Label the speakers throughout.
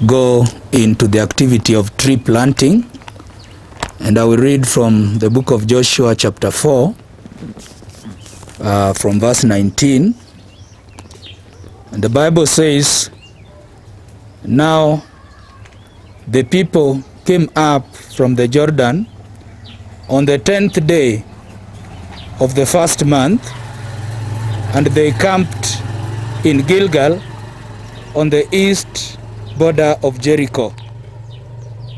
Speaker 1: go into the activity of tree planting, and I will read from the book of Joshua chapter 4 from verse 19. And the Bible says, "Now the people came up from the Jordan on the 10th day of the first month, and they camped in Gilgal on the east border of Jericho.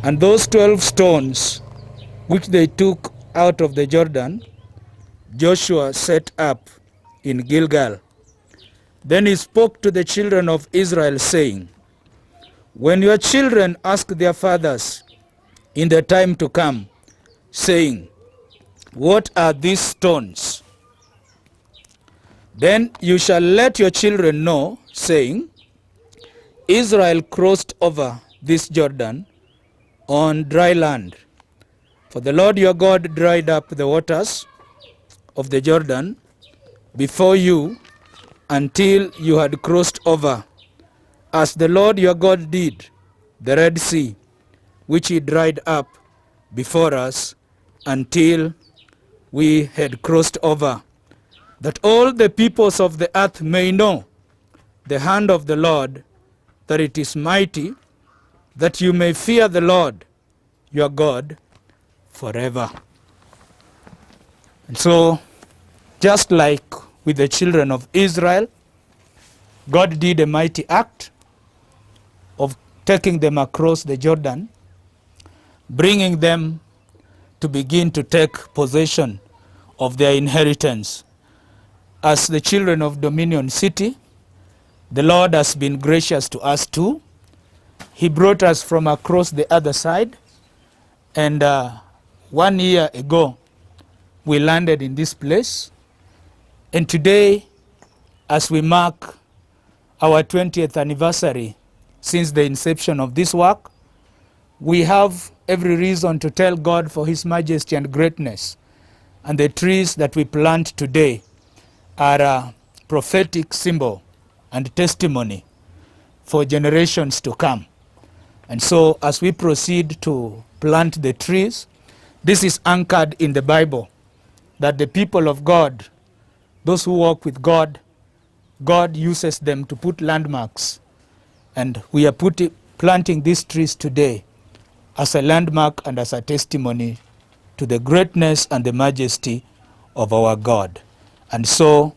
Speaker 1: And those 12 stones which they took out of the Jordan, Joshua set up in Gilgal. Then he spoke to the children of Israel, saying, When your children ask their fathers in the time to come, saying, What are these stones? Then you shall let your children know, saying, Israel crossed over this Jordan on dry land. For the Lord your God dried up the waters of the Jordan before you until you had crossed over, as the Lord your God did the Red Sea, which he dried up before us until we had crossed over, that all the peoples of the earth may know the hand of the Lord, that it is mighty, that you may fear the Lord your God forever." And so, just like with the children of Israel, God did a mighty act of taking them across the Jordan, bringing them to begin to take possession of their inheritance. As the children of Dominion City, the Lord has been gracious to us too. He brought us from across the other side, and 1 year ago we landed in this place. And today, as we mark our 20th anniversary since the inception of this work, we have every reason to tell God for his majesty and greatness. And the trees that we plant today are a prophetic symbol and testimony for generations to come. And so as we proceed to plant the trees, this is anchored in the Bible, that the people of God, those who walk with God, God uses them to put landmarks. And we are planting these trees today as a landmark and as a testimony to the greatness and the majesty of our God. And so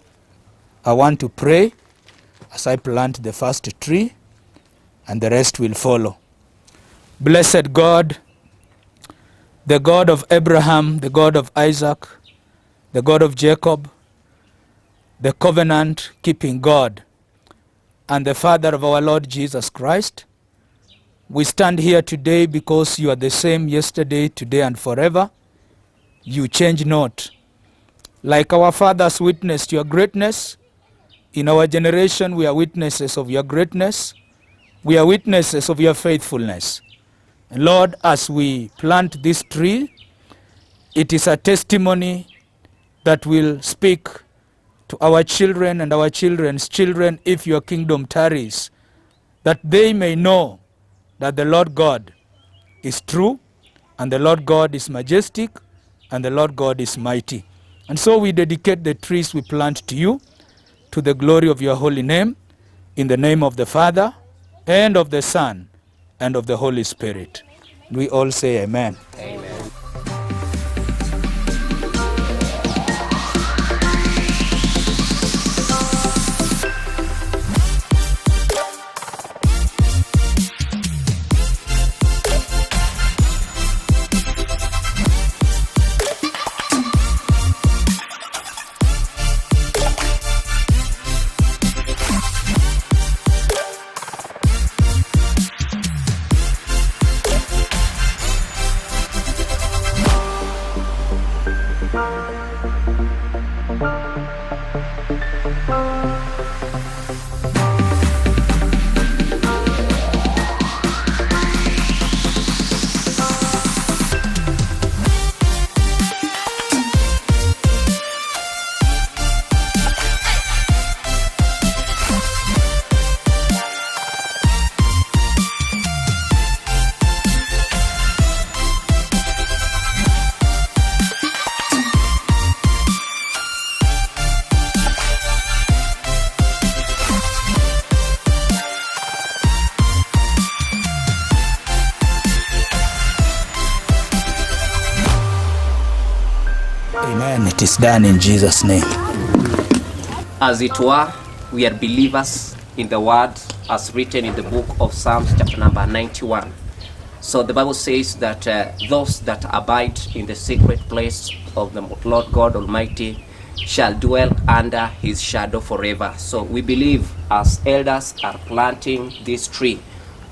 Speaker 1: I want to pray as I plant the first tree, and the rest will follow. Blessed God, the God of Abraham, the God of Isaac, the God of Jacob, the covenant-keeping God, and the Father of our Lord Jesus Christ, we stand here today because you are the same yesterday, today, and forever. You change not. Like our fathers witnessed your greatness, in our generation we are witnesses of your greatness. We are witnesses of your faithfulness. And Lord, as we plant this tree, it is a testimony that will speak to our children and our children's children, if your kingdom tarries, that they may know that the Lord God is true, and the Lord God is majestic, and the Lord God is mighty. And so we dedicate the trees we plant to you, to the glory of your holy name, in the name of the Father, and of the Son, and of the Holy Spirit. We all say amen. Amen. And it is done in Jesus' name.
Speaker 2: As it were, we are believers in the word as written in the book of Psalms chapter number 91. So the Bible says that those that abide in the secret place of the Lord God Almighty shall dwell under his shadow forever. So we believe as elders are planting this tree,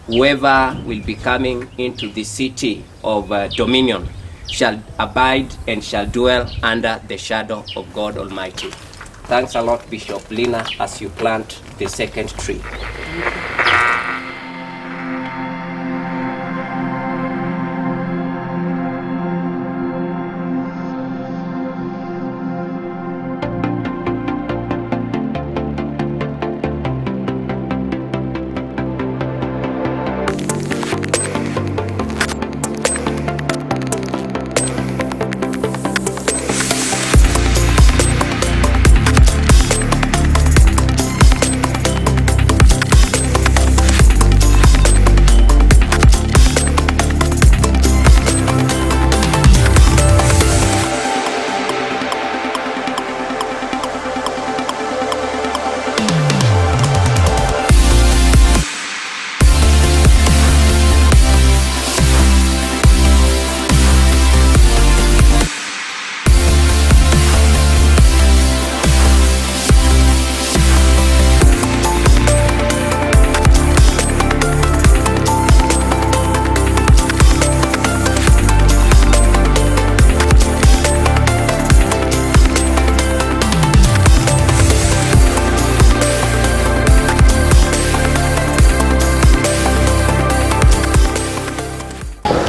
Speaker 2: whoever will be coming into the city of Dominion shall abide and shall dwell under the shadow of God Almighty. Thanks a lot, Bishop Lina, as you plant the second tree.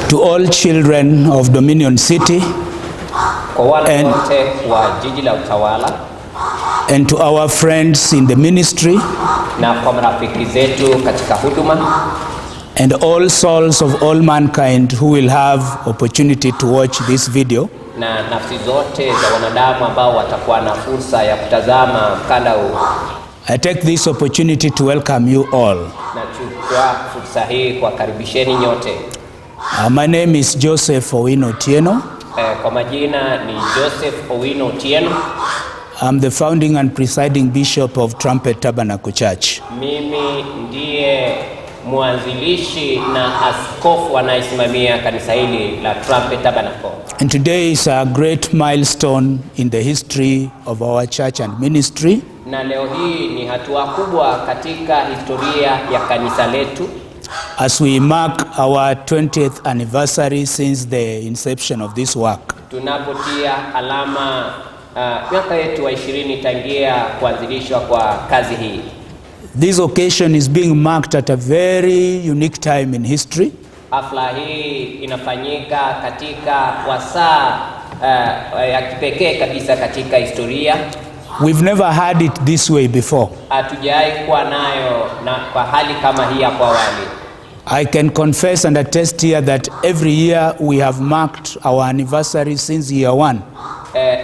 Speaker 1: To all children of Dominion City and to our friends in the ministry and all souls of all mankind who will have opportunity to watch this video, I take this opportunity to welcome you all. My name is Joseph Owino Otieno.
Speaker 2: Kwa majina ni Joseph Owino Otieno.
Speaker 1: I'm the founding and presiding bishop of Trumpet Tabernacle Church.
Speaker 2: Mimi ndiye mwanzilishi na askofu anayesimamia kanisa hili la Trumpet Tabernacle.
Speaker 1: And today is a great milestone in the history of our church and ministry.
Speaker 2: Na leo hii ni hatua kubwa katika historia ya kanisa letu.
Speaker 1: As we mark our 20th anniversary since the inception of this work.
Speaker 2: Tunapotia alama miaka yetu wa 20 tangia kuanzilishwa kwa kazi hii.
Speaker 1: This occasion is being marked at a very unique time in history.
Speaker 2: Hafla hii inafanyika katika wasaa ya kipekee kabisa katika historia.
Speaker 1: We've never had it this way before.
Speaker 2: Hatujawahi kuwa nayo na kwa hali kama hii hapo awali.
Speaker 1: I can confess and attest here that every year we have marked our anniversary since year one.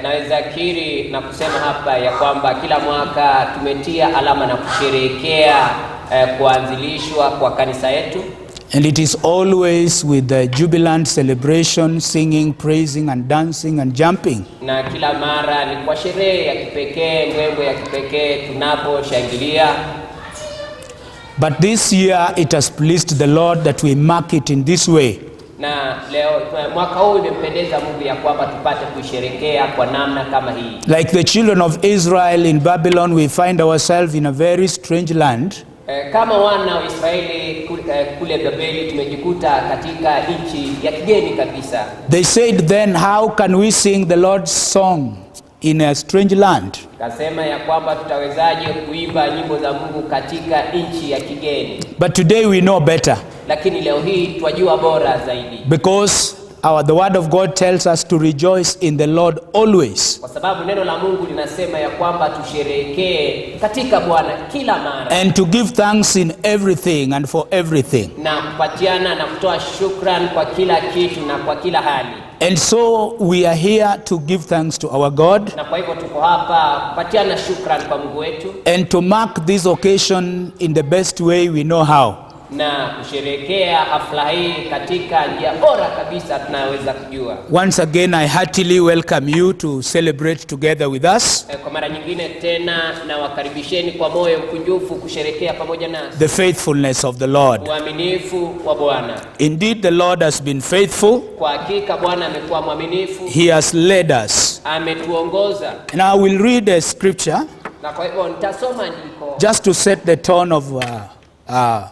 Speaker 2: Naweza kiri na kusema hapa ya kwamba kila mwaka tumetia alama na kusherehekea kuanzilishwa kwa kanisa yetu.
Speaker 1: And it is always with the jubilant celebration, singing, praising and dancing and jumping.
Speaker 2: Na kila mara ni kwa sherehe ya kipekee, mbwembwe ya kipekee tunaposhangilia.
Speaker 1: But this year it has pleased the Lord that we mark it in this way.
Speaker 2: Na leo mwaka huu imempendeza Mungu ya kwamba tupate kusherehekea kwa namna kama hii.
Speaker 1: Like the children of Israel in Babylon, we find ourselves in a very strange land.
Speaker 2: Kama wana wa Israeli kule Babeli tumejikuta katika nchi ya kigeni kabisa.
Speaker 1: They said then, how can we sing the Lord's song in a strange land?
Speaker 2: Kasema ya kwamba tutawezaje kuimba nyimbo za Mungu katika nchi ya kigeni.
Speaker 1: But today we know better.
Speaker 2: Lakini leo hii twajua bora zaidi.
Speaker 1: Because the word of God tells us to rejoice in the Lord always.
Speaker 2: Kwa sababu neno la Mungu linasema ya kwamba tusherehekee katika Bwana kila mara.
Speaker 1: And to give thanks in everything and for everything.
Speaker 2: Na kupatiana na kutoa shukrani kwa kila kitu na kwa kila hali.
Speaker 1: And so we are here to give thanks to our God.
Speaker 2: Na kwa hivyo tuko hapa kupatiana shukrani kwa Mungu wetu.
Speaker 1: And to mark this occasion in the best way we know how.
Speaker 2: na kusherehekea hafla hii katika njia bora kabisa tunayoweza kujua.
Speaker 1: Once again, I heartily welcome you to celebrate together with us
Speaker 2: Kwa mara nyingine tena na wakaribisheni kwa moyo mkunjufu kusherehekea pamoja nasi
Speaker 1: the faithfulness of the Lord.
Speaker 2: uaminifu wa Bwana.
Speaker 1: Indeed, the Lord has been faithful.
Speaker 2: Kwa hakika Bwana amekuwa mwaminifu,
Speaker 1: He has led us.
Speaker 2: ametuongoza.
Speaker 1: And I will read a scripture
Speaker 2: Na kwa hivyo nitasoma andiko
Speaker 1: just to set the tone of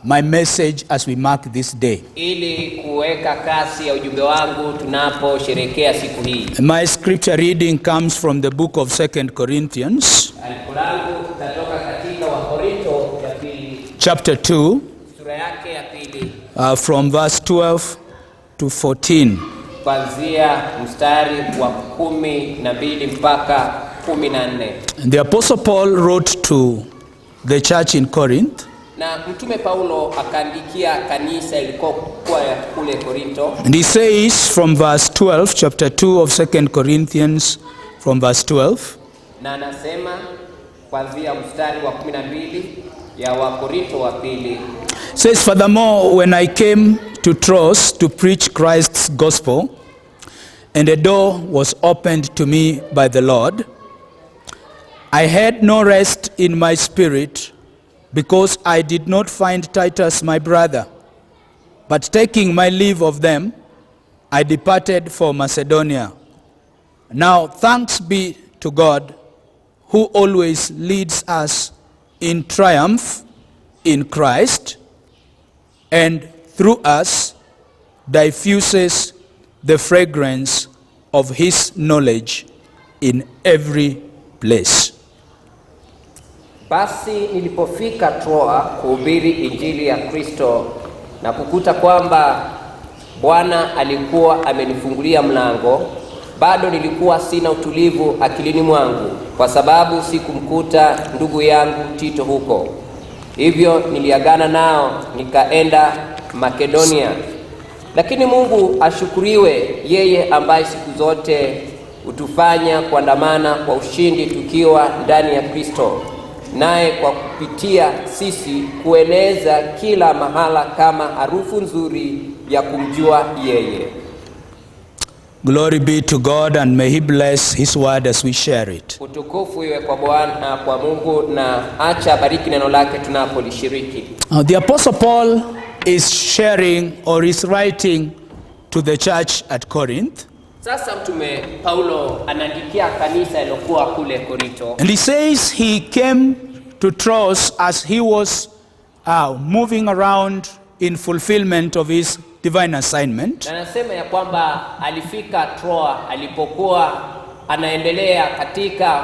Speaker 1: my message as we mark this day.
Speaker 2: ili kuweka kasi ya ujumbe wangu tunaposherehekea siku hii.
Speaker 1: My scripture reading comes from the book of 2 Corinthians,
Speaker 2: Andiko langu litatoka katika Wakorintho ya pili,
Speaker 1: chapter 2,
Speaker 2: sura yake ya pili,
Speaker 1: from verse 12 to 14.
Speaker 2: kuanzia mstari wa 12 mpaka 14.
Speaker 1: And the Apostle Paul wrote to the church in Corinth,
Speaker 2: Na mtume Paulo akaandikia kanisa ilikuwa kule Korinto,
Speaker 1: and he says from verse 12, chapter 2 of 2 Corinthians, from verse 12,
Speaker 2: na anasema kuanzia mstari wa 12 ya Wakorintho wa pili,
Speaker 1: says, "Furthermore, when I came to Troas to preach Christ's gospel, and a door was opened to me by the Lord, I had no rest in my spirit, because I did not find Titus my brother. But taking my leave of them, I departed for Macedonia. Now thanks be to God, who always leads us in triumph in Christ, and through us diffuses the fragrance of his knowledge in every place."
Speaker 2: Basi nilipofika Troa kuhubiri injili ya Kristo na kukuta kwamba Bwana alikuwa amenifungulia mlango, bado nilikuwa sina utulivu akilini mwangu kwa sababu sikumkuta ndugu yangu Tito huko. Hivyo niliagana nao nikaenda Makedonia. Lakini Mungu ashukuriwe, yeye ambaye siku zote hutufanya kuandamana kwa ushindi tukiwa ndani ya Kristo, naye kwa kupitia sisi kueneza kila mahala kama harufu nzuri ya kumjua yeye.
Speaker 1: Glory be to God, and may he bless his word as we share it.
Speaker 2: Utukufu iwe kwa Bwana, kwa Mungu, na acha bariki neno lake tunapolishiriki.
Speaker 1: The Apostle Paul is sharing or is writing to the church at Corinth.
Speaker 2: Sasa mtume Paulo anaandikia kanisa lilokuwa kule Korinto.
Speaker 1: And he says he came to Troas as he was moving around in fulfillment of his divine assignment.
Speaker 2: Anasema ya kwamba alifika Troa alipokuwa anaendelea katika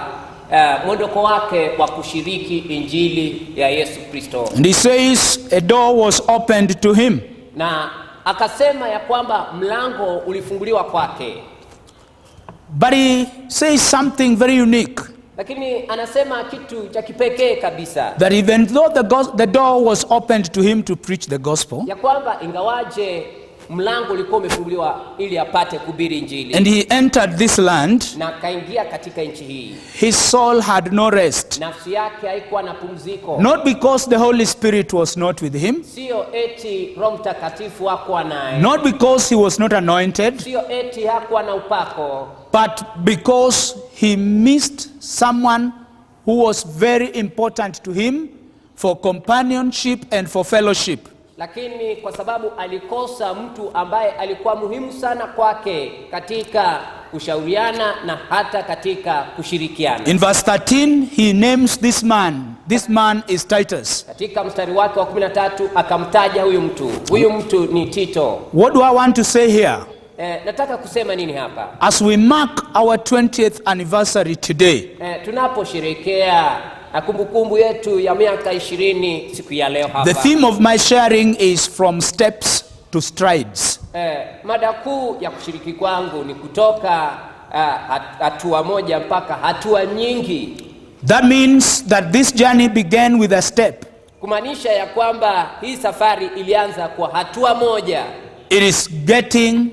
Speaker 2: mwondoko wake wa kushiriki injili ya Yesu Kristo.
Speaker 1: And he says a door was opened to him.
Speaker 2: Na akasema ya kwamba mlango ulifunguliwa kwake.
Speaker 1: But he says something very unique.
Speaker 2: Lakini anasema kitu cha kipekee kabisa.
Speaker 1: That even though the door was opened to him to preach the gospel,
Speaker 2: ya kwamba ingawaje mlango ulikuwa umefunguliwa ili apate kuhubiri injili,
Speaker 1: and he entered this land,
Speaker 2: na kaingia katika nchi hii,
Speaker 1: his soul had no rest.
Speaker 2: nafsi yake haikuwa na pumziko.
Speaker 1: Not because the Holy Spirit was not with him,
Speaker 2: Sio eti Roho Mtakatifu hakuwa naye,
Speaker 1: not because he was not anointed,
Speaker 2: sio eti hakuwa na upako,
Speaker 1: but because he missed someone who was very important to him for companionship and for fellowship.
Speaker 2: lakini kwa sababu alikosa mtu ambaye alikuwa muhimu sana kwake katika kushauriana na hata katika kushirikiana.
Speaker 1: In verse 13, he names this man. This man is Titus.
Speaker 2: Katika mstari wake wa 13 akamtaja huyu mtu. Huyu mtu ni Tito.
Speaker 1: What do I want to say here?
Speaker 2: Nataka kusema nini hapa?
Speaker 1: As we mark our 20th anniversary today,
Speaker 2: tunaposherehekea kumbukumbu yetu ya miaka 20 siku ya leo hapa.
Speaker 1: the theme of my sharing is from steps to strides.
Speaker 2: Mada kuu ya kushiriki kwangu ni kutoka hatua moja mpaka hatua nyingi.
Speaker 1: That means that this journey began with a step.
Speaker 2: Kumaanisha ya kwamba hii safari ilianza kwa hatua moja.
Speaker 1: It is getting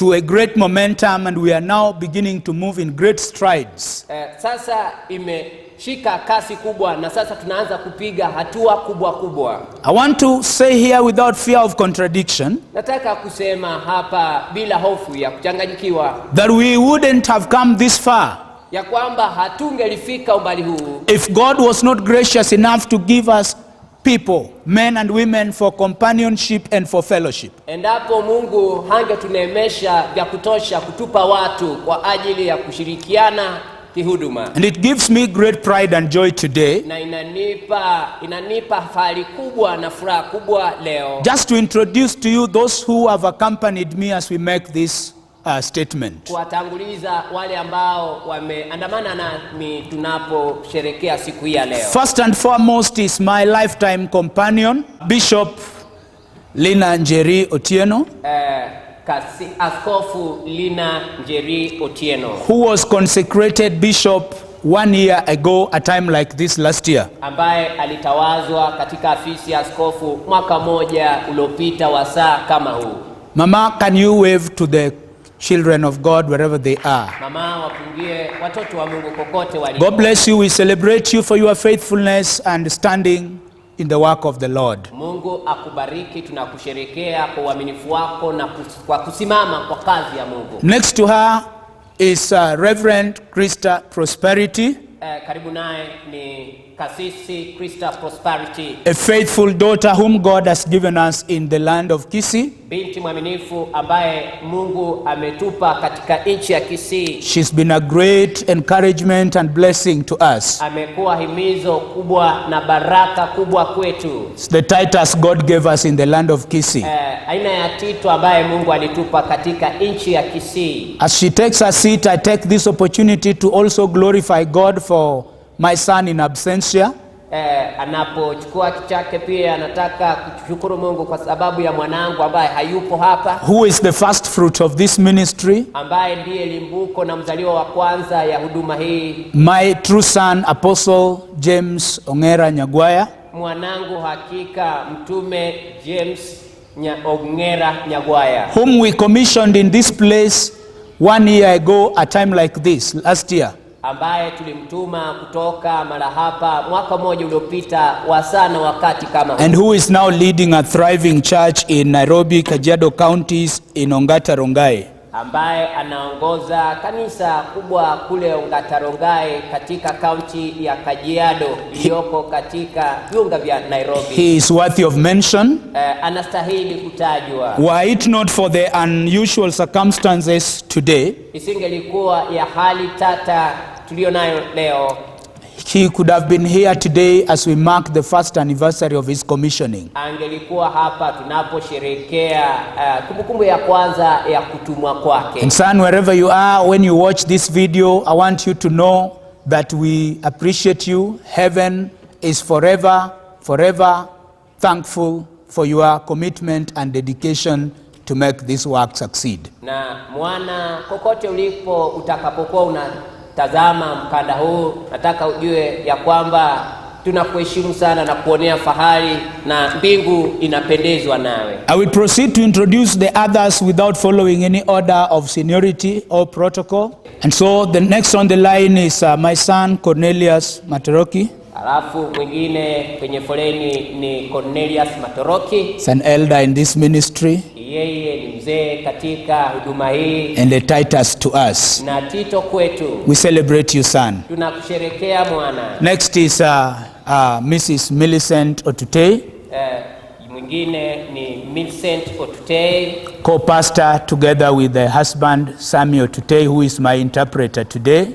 Speaker 1: to a great momentum, and we are now beginning to move in great strides.
Speaker 2: Sasa imeshika kasi kubwa na sasa tunaanza kupiga hatua kubwa.
Speaker 1: I want to say here without fear of contradiction,
Speaker 2: Nataka kusema hapa bila hofu ya kuchanganyikiwa,
Speaker 1: that we wouldn't have come this far
Speaker 2: ya kwamba hatungelifika umbali huu
Speaker 1: if God was not gracious enough to give us people, men and women, for companionship and for fellowship.
Speaker 2: endapo Mungu hangetuneemesha vya kutosha kutupa watu kwa ajili ya kushirikiana kihuduma.
Speaker 1: And it gives me great pride and joy today
Speaker 2: Na inanipa fahari kubwa na furaha kubwa leo,
Speaker 1: just to introduce to you those who have accompanied me as we make this statement.
Speaker 2: kuwatanguliza wale ambao wameandamana nami tunaposherekea siku hii ya leo.
Speaker 1: First and foremost is my lifetime companion, Bishop Lina Njeri Otieno,
Speaker 2: Askofu Lina Njeri Otieno,
Speaker 1: who was consecrated bishop 1 year ago, a time like this last year.
Speaker 2: ambaye alitawazwa katika afisi ya askofu mwaka moja uliopita wa saa kama huu.
Speaker 1: Mama, can you wave to the children of God wherever they are?
Speaker 2: Mama, wapungie watoto wa Mungu kokote walipo.
Speaker 1: God bless you. We celebrate you for your faithfulness and standing in the work of the Lord.
Speaker 2: Mungu akubariki, tunakusherekea kwa uaminifu wako na kwa kusimama kwa kazi ya Mungu.
Speaker 1: Next to her is Reverend Krista Prosperity,
Speaker 2: Karibu naye ni Kasisi Krista Prosperity,
Speaker 1: a faithful daughter whom God has given us in the land of Kisii.
Speaker 2: binti mwaminifu ambaye Mungu ametupa katika nchi ya Kisii.
Speaker 1: She's been a great encouragement and blessing to us.
Speaker 2: Amekuwa himizo kubwa na baraka kubwa kwetu.
Speaker 1: It's the Titus God gave us in the land of Kisii.
Speaker 2: Aina ya Tito ambaye Mungu alitupa katika nchi ya Kisii.
Speaker 1: As she takes her seat, I take this opportunity to also glorify God for my son in absentia.
Speaker 2: Anapochukua kichake pia anataka kushukuru Mungu kwa sababu ya mwanangu ambaye hayupo hapa,
Speaker 1: who is the first fruit of this ministry,
Speaker 2: ambaye ndiye limbuko na mzaliwa wa kwanza ya huduma hii.
Speaker 1: my true son, Apostle James Ongera Nyagwaya,
Speaker 2: Mwanangu hakika mtume James Ongera Nyagwaya,
Speaker 1: whom we commissioned in this place 1 year ago, a time like this last year.
Speaker 2: ambaye tulimtuma kutoka mara hapa mwaka mmoja uliopita wa sana wakati kama huu,
Speaker 1: And who is now leading a thriving church in Nairobi, Kajiado counties, in Ongata Rongai.
Speaker 2: ambaye anaongoza kanisa kubwa kule Ongata Rongai katika kaunti ya Kajiado iliyoko katika viunga vya Nairobi.
Speaker 1: He is worthy of mention.
Speaker 2: Anastahili kutajwa.
Speaker 1: Were it not for the unusual circumstances today,
Speaker 2: Isingelikuwa ya hali tata tulionayo leo,
Speaker 1: he could have been here today as we mark the first anniversary of his commissioning.
Speaker 2: angelikuwa hapa tunaposherekea kumbukumbu ya kwanza ya kutumwa kwake.
Speaker 1: And son, wherever you are, when you watch this video, I want you to know that we appreciate you. Heaven is forever thankful for your commitment and dedication to make this work succeed.
Speaker 2: Na mwana, kokote ulipo utakapokuwa unatazama mkanda huu, nataka ujue ya kwamba tunakuheshimu sana na kuonea fahari na mbingu inapendezwa nawe.
Speaker 1: I will proceed to introduce the others without following any order of seniority or protocol. And so the next on the line is my son Cornelius Matoroki.
Speaker 2: Alafu mwingine kwenye foleni ni Cornelius Matoroki.
Speaker 1: He's an elder in this ministry.
Speaker 2: Yeye ni mzee katika huduma hii.
Speaker 1: And a Titus to us.
Speaker 2: Na Tito kwetu.
Speaker 1: We celebrate you, son.
Speaker 2: Tunakusherekea mwana.
Speaker 1: Next is Mrs. Millicent Otutei.
Speaker 2: Mwingine ni Millicent Otutei,
Speaker 1: co-pastor together with the husband Samuel Otutei, who is my interpreter today.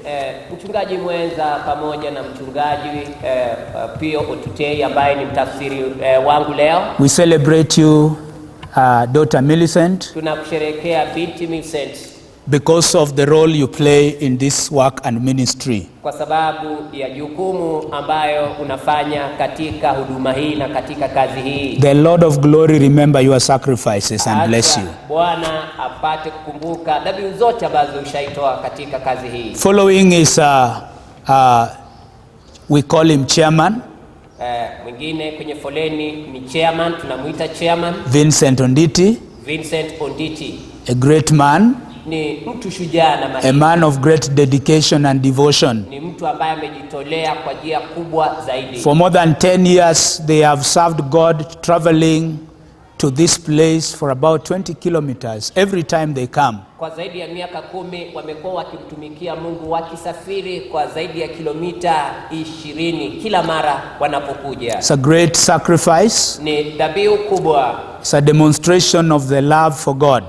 Speaker 2: mchungaji mwenza pamoja na mchungaji Pio Otutei ambaye ni mtafsiri wangu leo.
Speaker 1: We celebrate you, daughter Millicent,
Speaker 2: tunakusherekea binti Millicent,
Speaker 1: because of the role you play in this work and ministry.
Speaker 2: kwa sababu ya jukumu ambayo unafanya katika huduma hii na katika kazi hii.
Speaker 1: The Lord of glory remember your sacrifices and bless you.
Speaker 2: Bwana apate kukumbuka dhabihu zote ambazo ushaitoa katika kazi hii.
Speaker 1: Following is we call him chairman.
Speaker 2: Mwingine kwenye foleni ni chairman, tunamuita chairman
Speaker 1: Vincent Onditi.
Speaker 2: Vincent Onditi.
Speaker 1: a great man,
Speaker 2: ni mtu shujaa na
Speaker 1: a
Speaker 2: mahiri.
Speaker 1: man of great dedication and devotion.
Speaker 2: Ni mtu ambaye amejitolea kwa njia kubwa zaidi.
Speaker 1: For more than 10 years, they have served God, traveling to this place for about 20 kilometers every time they come.
Speaker 2: Kwa zaidi ya miaka 10 wamekuwa wakimtumikia Mungu, wakisafiri kwa zaidi ya kilomita 20 kila mara wanapokuja.
Speaker 1: It's a great sacrifice.
Speaker 2: Ni dhabihu kubwa.
Speaker 1: It's a demonstration of the love for God.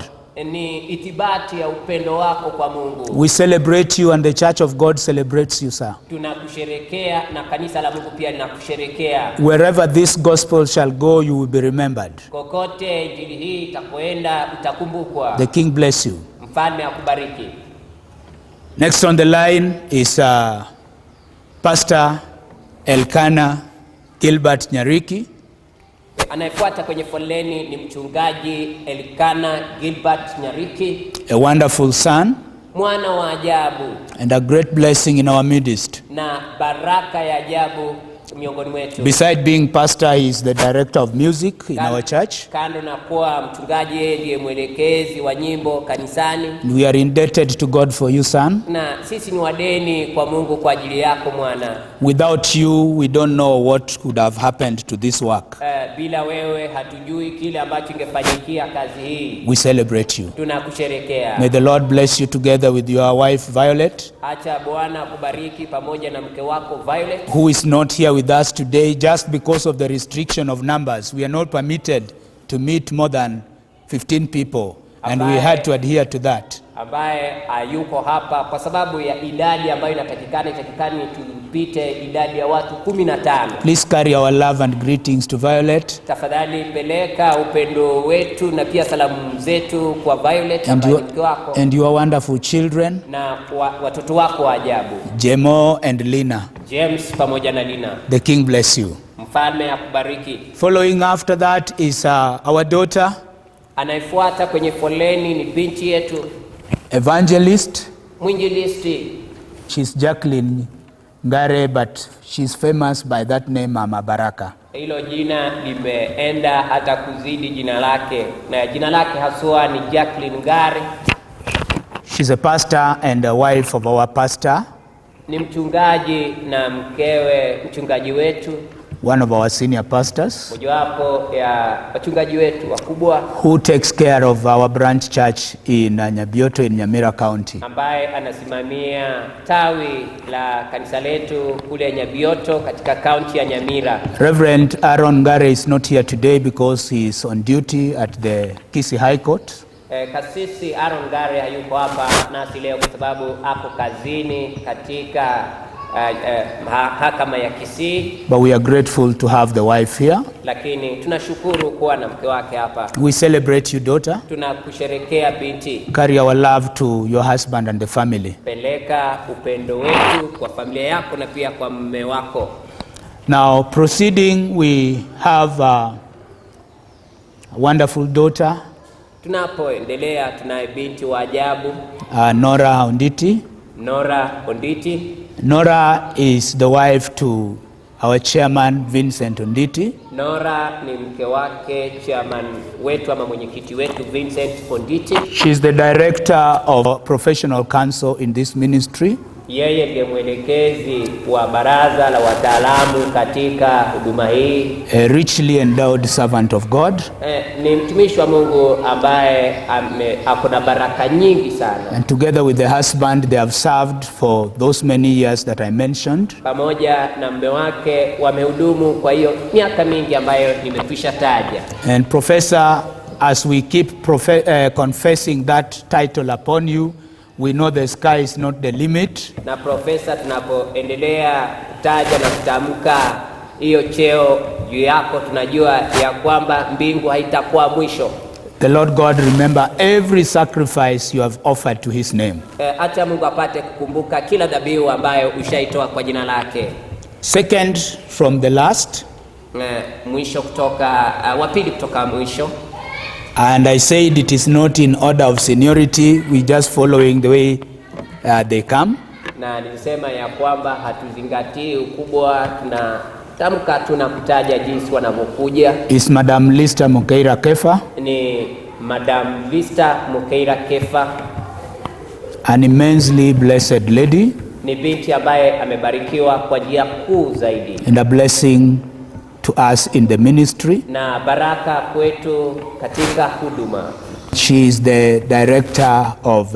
Speaker 2: Ni itibati ya upendo wako kwa Mungu.
Speaker 1: We celebrate you and the Church of God celebrates you, sir.
Speaker 2: Tunakusherekea na kanisa la Mungu pia linakusherekea.
Speaker 1: Wherever this gospel shall go, you will be remembered.
Speaker 2: Kokote injili hii itakoenda utakumbukwa.
Speaker 1: The King bless you.
Speaker 2: Mfalme akubariki.
Speaker 1: Next on the line is Pastor Elkanah Gilbert Nyariki.
Speaker 2: Anayefuata kwenye foleni ni mchungaji Elkanah Gilbert Nyariki.
Speaker 1: A wonderful son
Speaker 2: Mwana wa ajabu
Speaker 1: and a great blessing in our midst.
Speaker 2: na baraka ya ajabu miongoni mwetu.
Speaker 1: Beside being pastor, he is the director of music in our church.
Speaker 2: Kando na kuwa mchungaji, yeye ndiye mwelekezi wa nyimbo kanisani.
Speaker 1: We are indebted to God for you, son.
Speaker 2: Na sisi ni wadeni kwa Mungu kwa ajili yako mwana.
Speaker 1: Without you, we don't know what could have happened to this work.
Speaker 2: Bila wewe hatujui kile ambacho ingefanyikia kazi hii.
Speaker 1: We celebrate you.
Speaker 2: Tunakusherekea.
Speaker 1: May the Lord bless you together with your wife Violet,
Speaker 2: Acha Bwana akubariki pamoja na mke wako Violet,
Speaker 1: who is not here with us today just because of the restriction of numbers. We are not permitted to meet more than 15 people, and we had to adhere to that.
Speaker 2: ambaye hayuko hapa kwa sababu ya idadi ambayo inatakikana tupite idadi ya watu 15.
Speaker 1: Please carry our love and greetings to Violet.
Speaker 2: Tafadhali peleka upendo wetu na pia salamu zetu kwa Violet ambaye ni mke wako
Speaker 1: and your wonderful children,
Speaker 2: na watoto wako wa ajabu
Speaker 1: Jemo and Lina.
Speaker 2: James pamoja na Lina.
Speaker 1: The King bless you.
Speaker 2: Mfalme akubariki.
Speaker 1: Following after that is our daughter,
Speaker 2: Anayefuata kwenye foleni ni binti yetu
Speaker 1: evangelist.
Speaker 2: mwinjilisti.
Speaker 1: She's Jacqueline Ngare, but she's famous by that name, Mama Baraka.
Speaker 2: Hilo jina limeenda hata kuzidi jina lake, na jina lake haswa ni Jacqueline Ngare.
Speaker 1: She's a pastor and a wife of our pastor,
Speaker 2: Ni mchungaji na mkewe mchungaji wetu,
Speaker 1: one of our senior pastors,
Speaker 2: mojawapo ya wachungaji wetu wakubwa,
Speaker 1: who takes care of our branch church in Nyabioto in Nyamira County.
Speaker 2: ambaye anasimamia tawi la kanisa letu kule Nyabioto katika kaunti ya Nyamira.
Speaker 1: Reverend Aaron Ngare is not here today because he is on duty at the Kisii High Court.
Speaker 2: Kasisi Aaron Ngare hayuko hapa nasi leo kwa sababu ako kazini katika mahakama ya Kisii.
Speaker 1: But we are grateful to have the wife here.
Speaker 2: Lakini tunashukuru kuwa na mke wake hapa.
Speaker 1: We celebrate you, daughter.
Speaker 2: Tunakusherekea binti.
Speaker 1: Carry our love to your husband and the family.
Speaker 2: Peleka upendo wetu kwa familia yako na pia kwa mume wako.
Speaker 1: Now proceeding, we have a wonderful daughter,
Speaker 2: Tunapoendelea tunaye binti wa ajabu,
Speaker 1: Nora Onditi.
Speaker 2: Nora Onditi.
Speaker 1: Nora is the wife to our chairman Vincent Onditi.
Speaker 2: Nora ni mke wake chairman wetu ama mwenyekiti wetu Vincent Onditi.
Speaker 1: She is the director of professional council in this ministry.
Speaker 2: Yeye ndiye mwelekezi wa baraza la wataalamu katika huduma hii.
Speaker 1: A richly endowed servant of God.
Speaker 2: Ni mtumishi wa Mungu ambaye akona baraka nyingi sana.
Speaker 1: And together with the husband, they have served for those many years that I mentioned.
Speaker 2: Pamoja na mume wake wamehudumu kwa hiyo miaka mingi ambayo nimekwisha taja.
Speaker 1: And Professor, as we keep confessing that title upon you, we know the sky is not the limit.
Speaker 2: Na profesa, tunapoendelea kutaja na kutamka hiyo cheo juu yako, tunajua ya kwamba mbingu haitakuwa mwisho.
Speaker 1: The Lord God remember every sacrifice you have offered to his name.
Speaker 2: Acha Mungu apate kukumbuka kila dhabihu ambayo ushaitoa kwa jina lake.
Speaker 1: Second from the last.
Speaker 2: Mwisho kutoka wa pili kutoka mwisho.
Speaker 1: And I said it is not in order of seniority, we just following the way they come.
Speaker 2: Na nilisema ya kwamba hatuzingatii ukubwa, tunatamka tunakutaja jinsi wanavyokuja.
Speaker 1: Is Madam Lista Mukeira Kefa.
Speaker 2: Ni Madam Vista Mukeira Kefa,
Speaker 1: an immensely blessed lady
Speaker 2: ni binti ambaye amebarikiwa kwa njia kuu zaidi,
Speaker 1: and a blessing to us in the ministry.
Speaker 2: na baraka kwetu katika huduma.
Speaker 1: She is the director of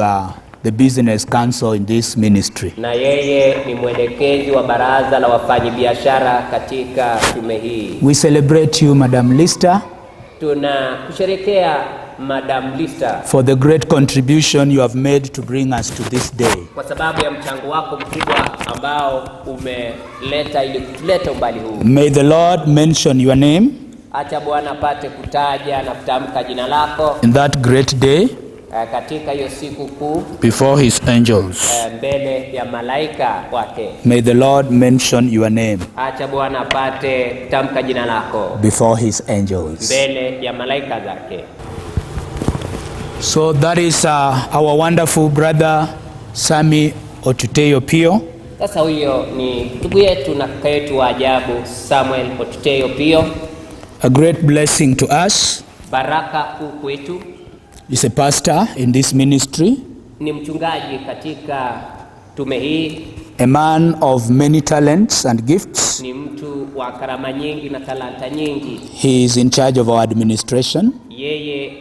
Speaker 1: the business council in this ministry.
Speaker 2: Na yeye ni mwelekezi wa baraza la wafanyabiashara katika tume hii.
Speaker 1: We celebrate you, Madam Lister,
Speaker 2: Tunakusherehekea Madam Lister
Speaker 1: for the great contribution you have made to bring us to this day.
Speaker 2: kwa sababu ya mchango wako mkubwa ambao umeleta ili kutuleta umbali huu.
Speaker 1: May the Lord mention your name
Speaker 2: Acha Bwana apate kutaja na kutamka jina lako
Speaker 1: in that great day
Speaker 2: katika hiyo siku kuu
Speaker 1: before his angels.
Speaker 2: mbele ya malaika wake.
Speaker 1: May the Lord mention your name
Speaker 2: Acha Bwana apate kutamka jina lako
Speaker 1: before his angels.
Speaker 2: mbele ya malaika zake.
Speaker 1: So that is our wonderful brother Sammy Otuteyo Pio.
Speaker 2: Sasa huyo ni ndugu yetu na kaka yetu wa ajabu Samuel Otuteyo Pio.
Speaker 1: A great blessing to us.
Speaker 2: Baraka kuu kwetu.
Speaker 1: He's a pastor in this ministry.
Speaker 2: Ni mchungaji katika tume hii.
Speaker 1: A man of many talents and gifts.
Speaker 2: Ni mtu wa karama nyingi na talanta nyingi.
Speaker 1: He is in charge of our administration.
Speaker 2: Yeye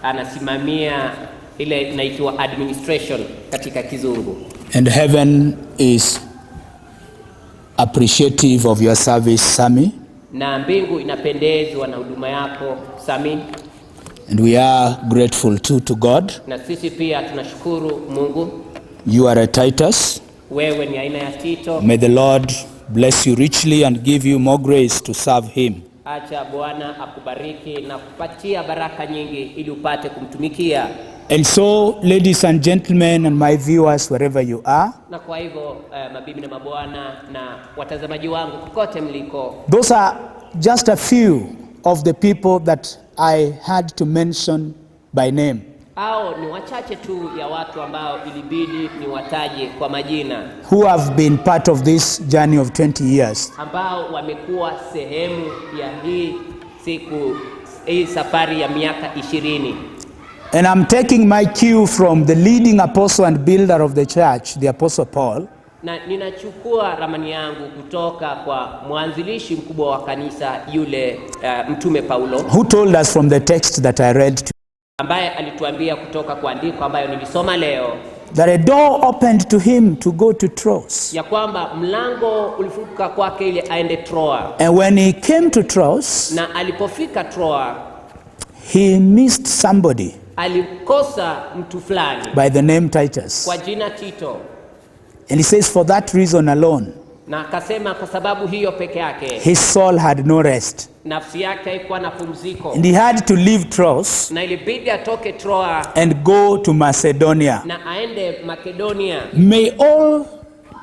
Speaker 2: anasimamia ile inaitwa administration katika kizungu.
Speaker 1: And heaven is appreciative of your service, Sammy.
Speaker 2: Na mbingu inapendezwa na huduma yako, Sami.
Speaker 1: And we are grateful too to God.
Speaker 2: Na sisi pia tunashukuru Mungu.
Speaker 1: You are a Titus.
Speaker 2: Wewe ni aina ya Tito.
Speaker 1: May the Lord bless you richly and give you more grace to serve him.
Speaker 2: Acha Bwana akubariki na kupatia baraka nyingi ili upate kumtumikia.
Speaker 1: And so, ladies and gentlemen and my viewers wherever you are,
Speaker 2: Na kwa hivyo mabibi na mabwana na watazamaji wangu kokote mliko,
Speaker 1: those are just a few of the people that I had to mention by name.
Speaker 2: hao ni wachache tu ya watu ambao ilibidi niwataje kwa majina,
Speaker 1: who have been part of this journey of 20 years.
Speaker 2: ambao wamekuwa sehemu ya hii safari ya miaka 20.
Speaker 1: And I'm taking my cue from the leading apostle and builder of the church, the Apostle Paul.
Speaker 2: Na ninachukua ramani yangu kutoka kwa mwanzilishi mkubwa wa kanisa yule mtume Paulo,
Speaker 1: who told us from the text that I read to,
Speaker 2: ambaye alituambia kutoka kwa andiko ambayo nilisoma leo,
Speaker 1: that a door opened to him to go to Troas.
Speaker 2: ya kwamba mlango ulifunguka kwake ili aende Troa.
Speaker 1: And when he came to Troas,
Speaker 2: Na alipofika Troa,
Speaker 1: he missed somebody
Speaker 2: alikosa mtu fulani
Speaker 1: by the name Titus.
Speaker 2: kwa jina Tito.
Speaker 1: And he says for that reason alone,
Speaker 2: Na akasema kwa sababu hiyo peke yake
Speaker 1: his soul had no rest.
Speaker 2: nafsi yake haikuwa na pumziko,
Speaker 1: And he had to leave Troas
Speaker 2: na ilibidi atoke Troa
Speaker 1: and go to Macedonia.
Speaker 2: na aende Makedonia.
Speaker 1: May all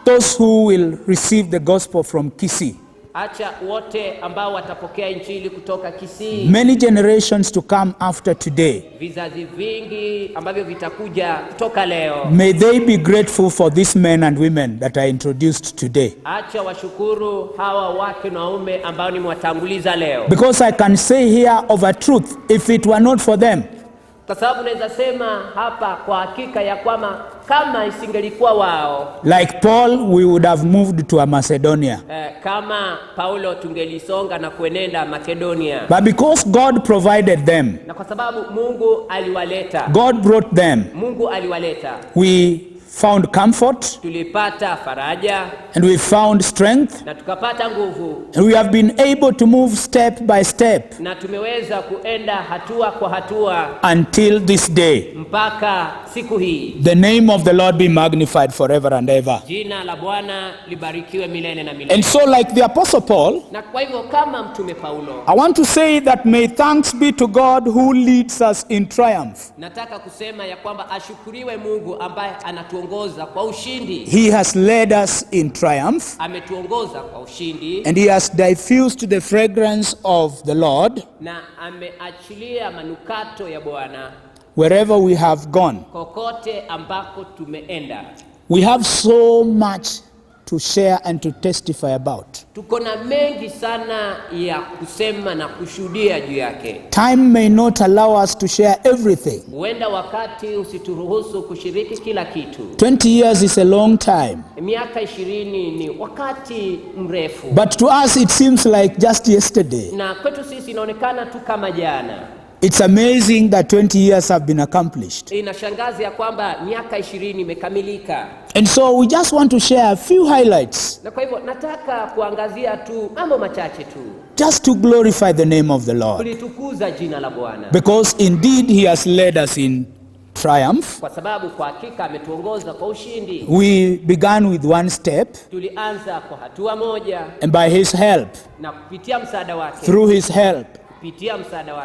Speaker 1: those who will receive the gospel from Kisii,
Speaker 2: Acha wote ambao watapokea injili kutoka Kisii,
Speaker 1: many generations to come after today,
Speaker 2: vizazi vingi ambavyo vitakuja kutoka leo,
Speaker 1: may they be grateful for these men and women that I introduced today.
Speaker 2: acha washukuru hawa wake na waume ambao nimewatanguliza leo,
Speaker 1: Because I can say here of a truth, if it were not for them,
Speaker 2: kwa sababu naweza sema hapa kwa hakika ya kwamba kama isingelikuwa wao,
Speaker 1: like Paul, we would have moved to a Macedonia.
Speaker 2: kama Paulo tungelisonga na kuenenda Makedonia.
Speaker 1: But because God provided them,
Speaker 2: Na kwa sababu Mungu aliwaleta,
Speaker 1: God brought them, we found comfort
Speaker 2: tulipata faraja
Speaker 1: and we found strength,
Speaker 2: na tukapata nguvu,
Speaker 1: and we have been able to move step by step
Speaker 2: na tumeweza kuenda hatua kwa hatua
Speaker 1: until this day.
Speaker 2: mpaka siku hii.
Speaker 1: The name of the Lord be magnified forever and ever.
Speaker 2: Jina la Bwana libarikiwe milele na milele.
Speaker 1: And so, like the Apostle Paul,
Speaker 2: Na kwa hivyo kama mtume Paulo,
Speaker 1: I want to say that may thanks be to God who leads us in triumph.
Speaker 2: nataka kusema ya kwamba ashukuriwe Mungu ambaye anatuongoza kwa ushindi.
Speaker 1: He has led us in triumph,
Speaker 2: Ametuongoza kwa ushindi
Speaker 1: and he has diffused the fragrance of the Lord
Speaker 2: na ameachilia manukato ya Bwana
Speaker 1: wherever we have gone.
Speaker 2: kokote ambako tumeenda.
Speaker 1: We have so much to share and to testify about.
Speaker 2: Tuko na mengi sana ya kusema na kushuhudia juu yake.
Speaker 1: Time may not allow us to share everything.
Speaker 2: Huenda wakati usituruhusu kushiriki kila kitu.
Speaker 1: 20 years is a long time.
Speaker 2: Miaka 20 ni wakati mrefu.
Speaker 1: But to us it seems like just yesterday.
Speaker 2: Na kwetu sisi inaonekana tu kama jana.
Speaker 1: It's amazing that 20 years have been accomplished.
Speaker 2: Inashangaza ya kwamba miaka 20 imekamilika.
Speaker 1: And so we just want to share a few highlights.
Speaker 2: Na kwa hivyo nataka kuangazia tu mambo machache tu.
Speaker 1: Just to glorify the name of the Lord.
Speaker 2: Kulitukuza jina la Bwana.
Speaker 1: Because indeed he has led us in triumph.
Speaker 2: Kwa sababu kwa hakika ametuongoza kwa ushindi.
Speaker 1: We began with one step.
Speaker 2: Tulianza kwa hatua moja.
Speaker 1: And by his help.
Speaker 2: Na kupitia msaada wake.
Speaker 1: Through his help.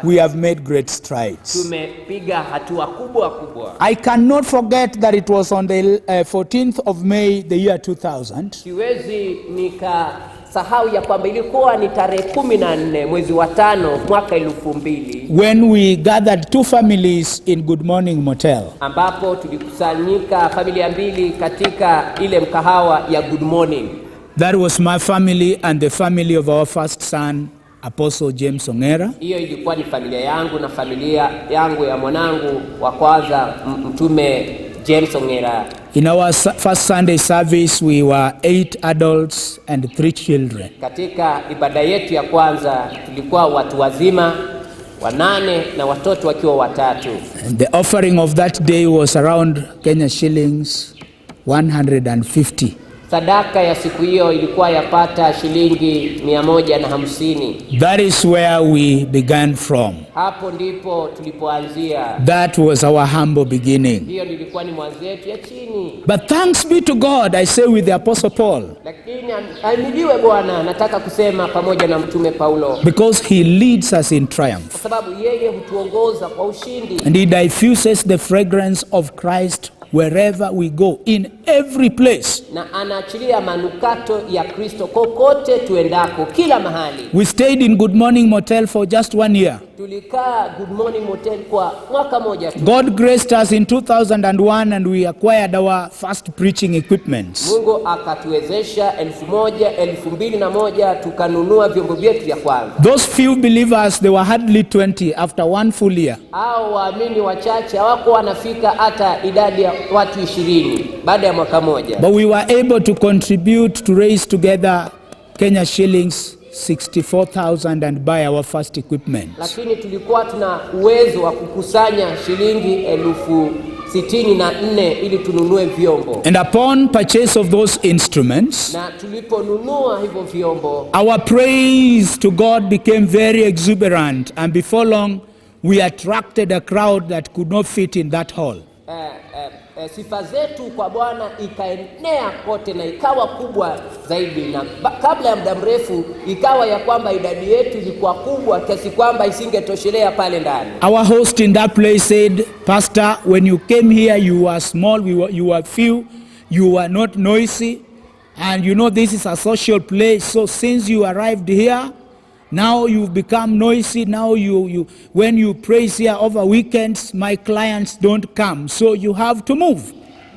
Speaker 1: We have made great strides.
Speaker 2: Tumepiga hatua kubwa kubwa.
Speaker 1: I cannot forget that it was on the 14th of May the year 2000.
Speaker 2: Siwezi nikasahau ya kwamba ilikuwa ni tarehe 14 mwezi wa 5 mwaka 2000.
Speaker 1: When we gathered two families in Good Morning Motel.
Speaker 2: Ambapo tulikusanyika familia mbili katika ile mkahawa ya Good Morning.
Speaker 1: That was my family and the family of our first son, Apostle James Ongera.
Speaker 2: Hiyo ilikuwa ni familia yangu na familia yangu ya mwanangu wa kwanza mtume James Ongera.
Speaker 1: In our first Sunday service we were 8 adults and 3 children.
Speaker 2: Katika ibada yetu ya kwanza tulikuwa watu wazima 8 na watoto wakiwa 3.
Speaker 1: And the offering of that day was around Kenya shillings 150.
Speaker 2: Sadaka ya siku hiyo ilikuwa yapata shilingi 150.
Speaker 1: That is where we began from.
Speaker 2: Hapo ndipo tulipoanzia.
Speaker 1: That was our humble beginning.
Speaker 2: Hiyo ilikuwa ni mwanzo wetu ya chini.
Speaker 1: But thanks be to God, I say with the Apostle Paul.
Speaker 2: Lakini ahimidiwe Bwana, nataka kusema pamoja na mtume Paulo.
Speaker 1: Because he leads us in triumph.
Speaker 2: Kwa sababu yeye hutuongoza kwa ushindi.
Speaker 1: And he diffuses the fragrance of Christ wherever we go, in every place.
Speaker 2: Na anaachilia manukato ya Kristo kokote tuendako, kila mahali.
Speaker 1: We stayed in Good Morning Motel for just 1 year.
Speaker 2: Tulikaa Good Morning Motel kwa mwaka moja tu.
Speaker 1: God graced us in 2001 and we acquired our first preaching equipment.
Speaker 2: Mungu akatuwezesha 2001 tukanunua vyombo vyetu vya kwanza.
Speaker 1: Those few believers, they were hardly 20 after 1 full year.
Speaker 2: Hao waamini wachache hawako wanafika hata idadi ya watu 20 baada ya mwaka moja.
Speaker 1: But we were able to contribute to raise together Kenya shillings 64,000 and buy our first equipment.
Speaker 2: Lakini tulikuwa tuna uwezo wa kukusanya shilingi 64,000 ili tununue vyombo.
Speaker 1: And upon purchase of those instruments,
Speaker 2: na tuliponunua hivyo vyombo,
Speaker 1: our praise to God became very exuberant, and before long we attracted a crowd that could not fit in that hall.
Speaker 2: Sifa zetu kwa Bwana ikaenea kote na ikawa kubwa zaidi, na kabla ya muda mrefu ikawa ya kwamba idadi yetu ilikuwa kubwa kiasi kwamba isingetoshelea pale ndani.
Speaker 1: Our host in that place said, "Pastor, when you came here you were small, you were few, you were not noisy, and you know this is a social place, so since you arrived here, now you've become noisy. Now when you praise here over weekends, my clients don't come, so you have to move."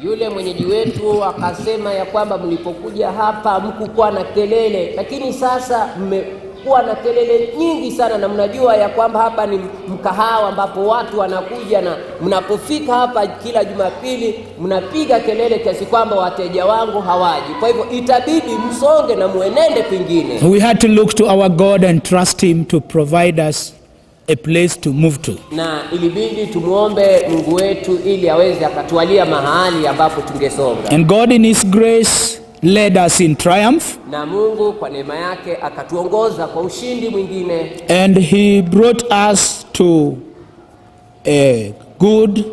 Speaker 2: Yule mwenyeji wetu akasema ya kwamba mlipokuja hapa mkukuwa na kelele, lakini sasa mmekuwa na kelele nyingi sana, na mnajua ya kwamba hapa ni mkahawa ambapo watu wanakuja, na mnapofika hapa kila Jumapili mnapiga kelele kiasi kwamba wateja wangu hawaji. Kwa hivyo itabidi msonge na muenende pengine.
Speaker 1: We had to look to our God and trust him to provide us a place to move to.
Speaker 2: Na ilibidi tumuombe Mungu wetu ili aweze akatualia mahali ambapo tungesonga.
Speaker 1: And God in his grace led us in triumph.
Speaker 2: Na Mungu kwa neema yake akatuongoza kwa ushindi mwingine.
Speaker 1: And he brought us to a good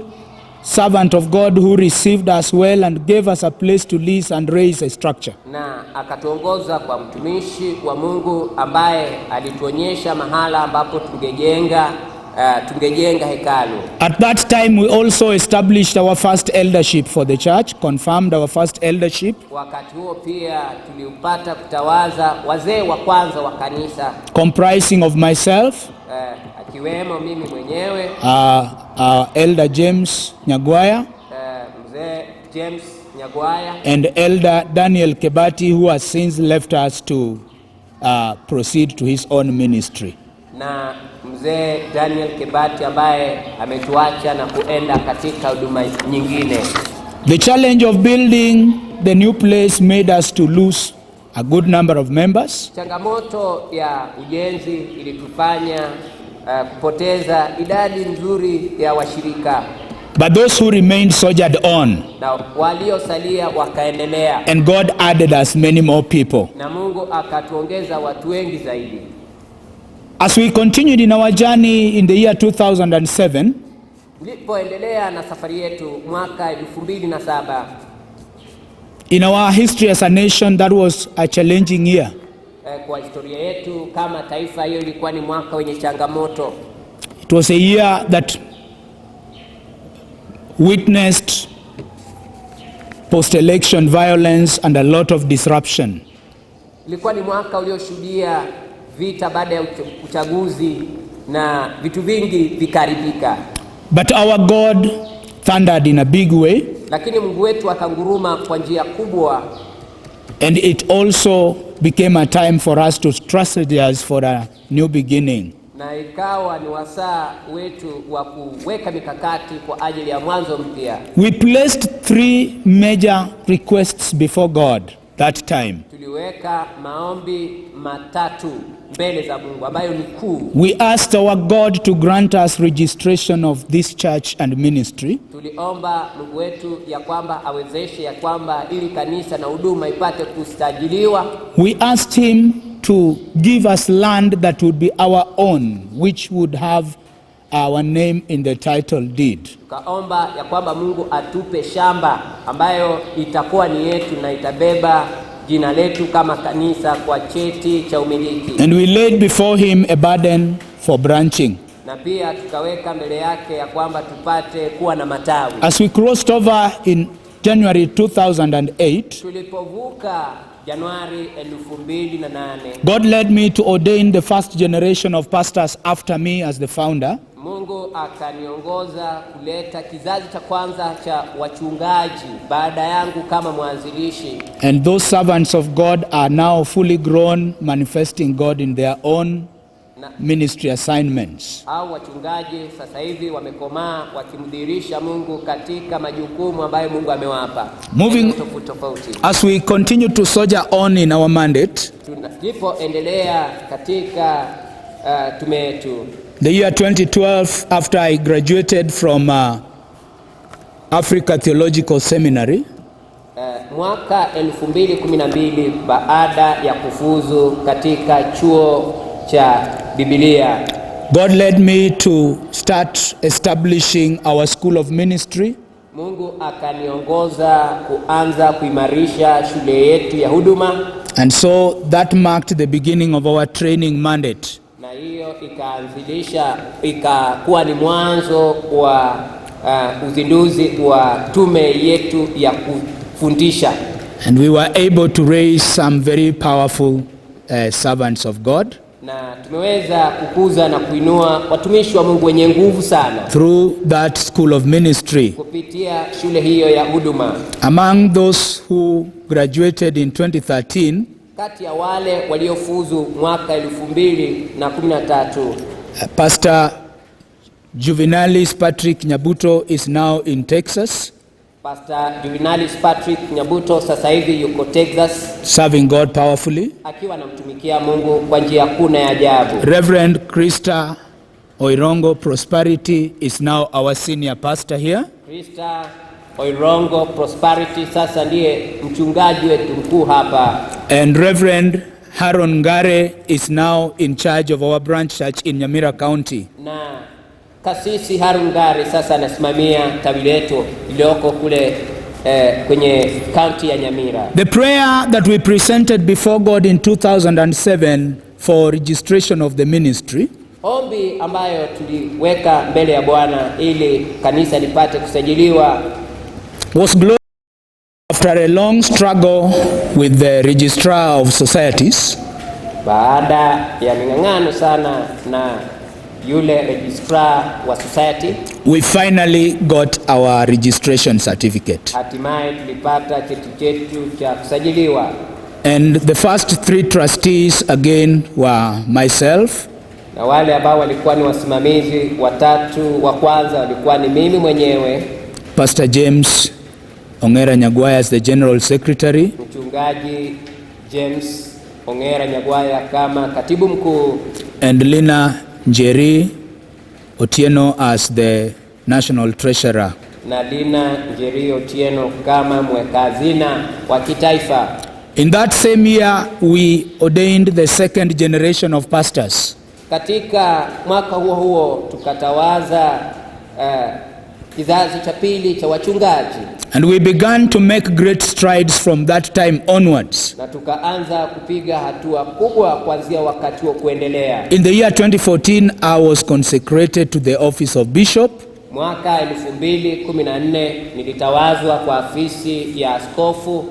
Speaker 1: servant of God who received us well and gave us a place to lease and raise a structure.
Speaker 2: Na akatuongoza kwa mtumishi wa Mungu ambaye alituonyesha mahala ambapo tungejenga hekalu.
Speaker 1: At that time we also established our first eldership for the church, confirmed our first eldership.
Speaker 2: Wakati huo pia tuliupata kutawaza wazee wa kwanza wa kanisa,
Speaker 1: comprising of myself,
Speaker 2: akiwemo mimi mwenyewe,
Speaker 1: Elder James Nyagwaya,
Speaker 2: mzee James Nyagwaya,
Speaker 1: and Elder Daniel Kebati, who has since left us to proceed to his own ministry.
Speaker 2: Na mzee Daniel Kibati ambaye ametuacha na kuenda katika huduma nyingine.
Speaker 1: The challenge of building the new place made us to lose a good number of members.
Speaker 2: Changamoto ya ujenzi ilitufanya kupoteza idadi nzuri ya washirika.
Speaker 1: But those who remained soldiered on.
Speaker 2: Na waliosalia wakaendelea.
Speaker 1: And God added us many more people.
Speaker 2: Na Mungu akatuongeza watu wengi zaidi.
Speaker 1: As we continued in our journey in the year 2007,
Speaker 2: tulipoendelea na safari yetu mwaka 2007,
Speaker 1: in our history as a nation, that was a challenging year.
Speaker 2: Kwa historia yetu kama taifa, hiyo ilikuwa ni mwaka wenye changamoto.
Speaker 1: It was a year that witnessed post-election violence and a lot of disruption.
Speaker 2: Ilikuwa ni mwaka ulioshuhudia vita baada ya uchaguzi na vitu vingi vikaribika.
Speaker 1: But our God thundered in a big way.
Speaker 2: Lakini Mungu wetu akanguruma kwa njia kubwa.
Speaker 1: And it also became a time for us to strategize for a new beginning.
Speaker 2: Na ikawa ni wasaa wetu wa kuweka mikakati kwa ajili ya mwanzo mpya.
Speaker 1: We placed 3 major requests before God that time.
Speaker 2: Tuliweka maombi matatu mbele za Mungu ambayo ni kuu.
Speaker 1: We asked our God to grant us registration of this church and ministry.
Speaker 2: Tuliomba Mungu wetu ya kwamba awezeshe ya kwamba ili kanisa na huduma ipate kusajiliwa.
Speaker 1: We asked him to give us land that would be our own, which would have our name in the title deed.
Speaker 2: Tukaomba ya kwamba Mungu atupe shamba ambayo itakuwa ni yetu na itabeba jina letu kama kanisa kwa cheti cha umiliki.
Speaker 1: And we laid before him a burden for branching.
Speaker 2: Na pia tukaweka mbele yake ya kwamba tupate kuwa na matawi.
Speaker 1: As we crossed over in January 2008,
Speaker 2: tulipovuka Januari 2008,
Speaker 1: God led me to ordain the first generation of pastors after me as the founder.
Speaker 2: Mungu akaniongoza kuleta kizazi cha kwanza cha wachungaji baada yangu kama mwanzilishi.
Speaker 1: And those servants of God are now fully grown, manifesting God in their own ministry assignments.
Speaker 2: Hao wachungaji sasa hivi wamekomaa wakimdhihirisha Mungu katika majukumu ambayo Mungu amewapa.
Speaker 1: Moving as we continue to soldier on in our mandate.
Speaker 2: Tulipoendelea katika tume yetu.
Speaker 1: The year 2012, after I graduated from Africa Theological Seminary,
Speaker 2: mwaka 2012 baada ya kufuzu katika chuo cha Biblia,
Speaker 1: God led me to start establishing our school of ministry.
Speaker 2: Mungu akaniongoza kuanza kuimarisha shule yetu ya huduma.
Speaker 1: And so that marked the beginning of our training mandate.
Speaker 2: Na hiyo ikaanzilisha ikakuwa ni mwanzo wa uzinduzi wa tume yetu ya kufundisha.
Speaker 1: And we were able to raise some very powerful servants of God.
Speaker 2: Na tumeweza kukuza na kuinua watumishi wa Mungu wenye nguvu sana
Speaker 1: through that school of ministry.
Speaker 2: Kupitia shule hiyo ya huduma.
Speaker 1: Among those who graduated in 2013,
Speaker 2: kati ya wale waliofuzu mwaka 2013,
Speaker 1: Pastor Juvenalis Patrick Nyabuto is now in Texas.
Speaker 2: Pastor Juvenalis Patrick Nyabuto sasa hivi yuko Texas,
Speaker 1: serving God powerfully.
Speaker 2: Akiwa anamtumikia Mungu kwa njia kuna ya ajabu.
Speaker 1: Reverend Krista Oirongo Prosperity is now our senior pastor here.
Speaker 2: Krista Oirongo Prosperity sasa ndiye mchungaji wetu mkuu hapa.
Speaker 1: And Reverend Haron Ngare is now in charge of our branch church in Nyamira County.
Speaker 2: Na Kasisi Haron Ngare sasa anasimamia tawi letu iliyoko kule kwenye county ya Nyamira.
Speaker 1: The prayer that we presented before God in 2007 for registration of the ministry,
Speaker 2: ombi ambayo tuliweka mbele ya Bwana ili kanisa lipate kusajiliwa,
Speaker 1: was glorious after a long struggle with the registrar of societies.
Speaker 2: Baada ya ming'ang'ano sana na yule registrar wa society,
Speaker 1: we finally got our registration certificate.
Speaker 2: Hatimaye tulipata cheti chetu cha kusajiliwa.
Speaker 1: And the first 3 trustees again were myself,
Speaker 2: na wale ambao walikuwa ni wasimamizi watatu wa kwanza walikuwa ni mimi mwenyewe,
Speaker 1: Pastor James Ongera Nyagwaya as the General Secretary,
Speaker 2: Mchungaji James Ongera Nyagwaya kama katibu mkuu,
Speaker 1: and Lina Njeri Otieno as the National Treasurer.
Speaker 2: na Lina Njeri Otieno kama mweka hazina wa kitaifa.
Speaker 1: In that same year, we ordained the second generation of pastors.
Speaker 2: Katika mwaka huo huo tukatawaza kizazi cha pili cha wachungaji,
Speaker 1: And we began to make great strides from that time onwards.
Speaker 2: na tukaanza kupiga hatua kubwa kuanzia wakati huo kuendelea.
Speaker 1: In the year 2014, I was consecrated to the office of bishop.
Speaker 2: Mwaka 2014 nilitawazwa kwa afisi ya askofu,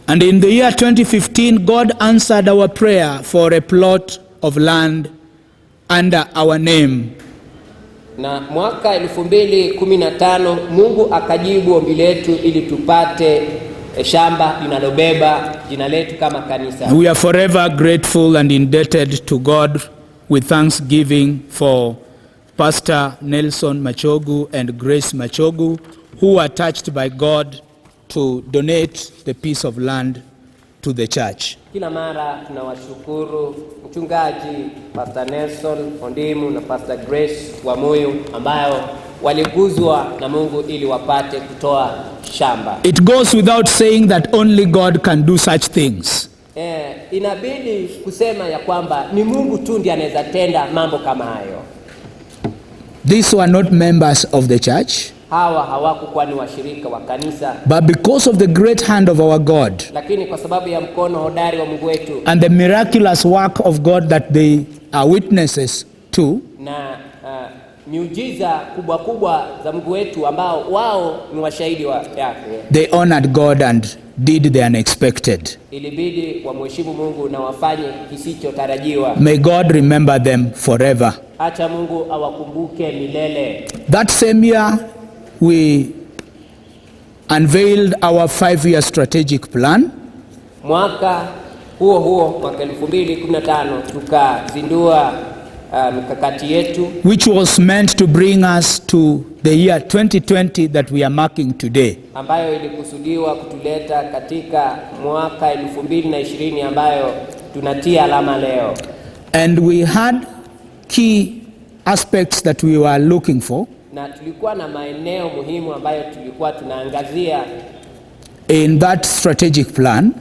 Speaker 1: And in the year 2015, God answered our prayer for a plot of land under our name.
Speaker 2: na mwaka 2015 Mungu akajibu ombi letu ili tupate shamba linalobeba jina letu kama kanisa.
Speaker 1: We are forever grateful and indebted to God with thanksgiving for Pastor Nelson Machogu and Grace Machogu, who were touched by God to donate the piece of land to the church.
Speaker 2: Kila mara tunawashukuru mchungaji Pastor Nelson Ondimu na Pastor Grace wa Moyo ambao waliguzwa na Mungu ili wapate kutoa shamba.
Speaker 1: It goes without saying that only God can do such things.
Speaker 2: Inabidi kusema ya kwamba ni Mungu tu ndiye anaweza tenda mambo kama hayo.
Speaker 1: These were not members of the church,
Speaker 2: Hawa hawakuwa ni washirika wa kanisa,
Speaker 1: but because of the great hand of our God
Speaker 2: lakini kwa sababu ya mkono hodari wa Mungu wetu
Speaker 1: and the miraculous work of God that they are witnesses to,
Speaker 2: na miujiza kubwa kubwa za Mungu wetu ambao wao ni washahidi yake,
Speaker 1: they honored God and did the unexpected.
Speaker 2: ilibidi wamheshimu Mungu na wafanye kisichotarajiwa.
Speaker 1: May God remember them forever.
Speaker 2: Acha Mungu awakumbuke milele.
Speaker 1: That same year, we unveiled our 5-year strategic plan.
Speaker 2: Mwaka huo huo, mwaka 2015 tukazindua mikakati yetu,
Speaker 1: which was meant to bring us to the year 2020 that we are marking today.
Speaker 2: ambayo ilikusudiwa kutuleta katika mwaka 2020 ambayo tunatia alama leo.
Speaker 1: And we had key aspects that we were looking for
Speaker 2: Na tulikuwa na maeneo muhimu ambayo tulikuwa tunaangazia
Speaker 1: in that strategic plan.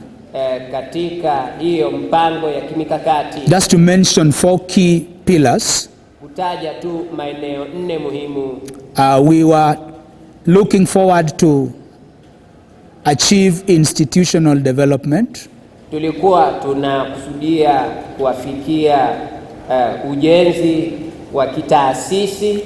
Speaker 2: katika hiyo mpango ya kimikakati.
Speaker 1: Just to mention 4 key pillars,
Speaker 2: Kutaja tu maeneo 4 muhimu.
Speaker 1: we were looking forward to achieve institutional development,
Speaker 2: Tulikuwa tunakusudia kuwafikia ujenzi wa kitaasisi,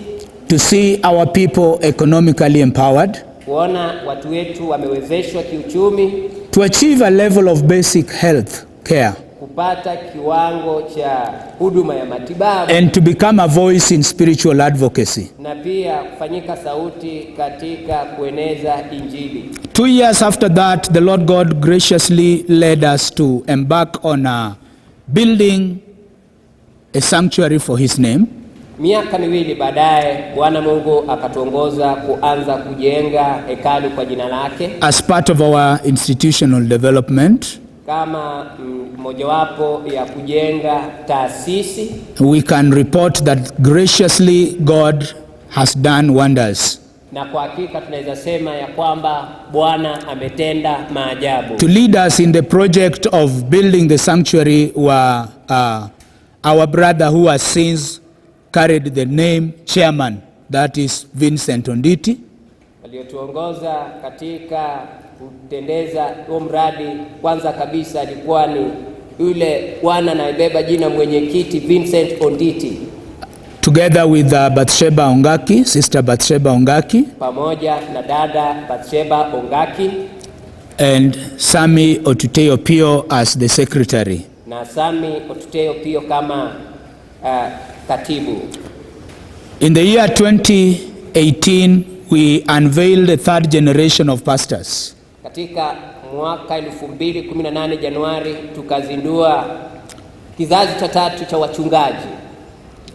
Speaker 1: to see our people economically empowered,
Speaker 2: kuona watu wetu wamewezeshwa kiuchumi,
Speaker 1: to achieve a level of basic health care,
Speaker 2: kupata kiwango cha huduma ya matibabu,
Speaker 1: and to become a voice in spiritual advocacy.
Speaker 2: na pia kufanyika sauti katika kueneza Injili.
Speaker 1: 2 years after that, the Lord God graciously led us to embark on building a sanctuary for His name.
Speaker 2: Miaka 2 baadaye, Bwana Mungu akatuongoza kuanza kujenga hekalu kwa jina lake
Speaker 1: As part of our institutional development,
Speaker 2: kama mojawapo ya kujenga taasisi.
Speaker 1: we can report that graciously God has done wonders
Speaker 2: Na kwa hakika tunaweza sema ya kwamba Bwana ametenda maajabu.
Speaker 1: to lead us in the project of building the sanctuary. Were our brother who has since carried the name chairman, that is Vincent Onditi,
Speaker 2: Waliotuongoza katika kutendeza huo mradi, kwanza kabisa alikuwa ni yule bwana anayebeba jina mwenyekiti Vincent Onditi,
Speaker 1: together with Bathsheba Ongaki, Sister Bathsheba Ongaki,
Speaker 2: pamoja na dada Bathsheba Ongaki
Speaker 1: and Sami Otuteo Pio as the secretary.
Speaker 2: na Sami Otuteo Pio kama katibu.
Speaker 1: In the year 2018, we unveiled the 3rd generation of pastors.
Speaker 2: Katika mwaka 2018 Januari tukazindua kizazi cha tatu cha wachungaji.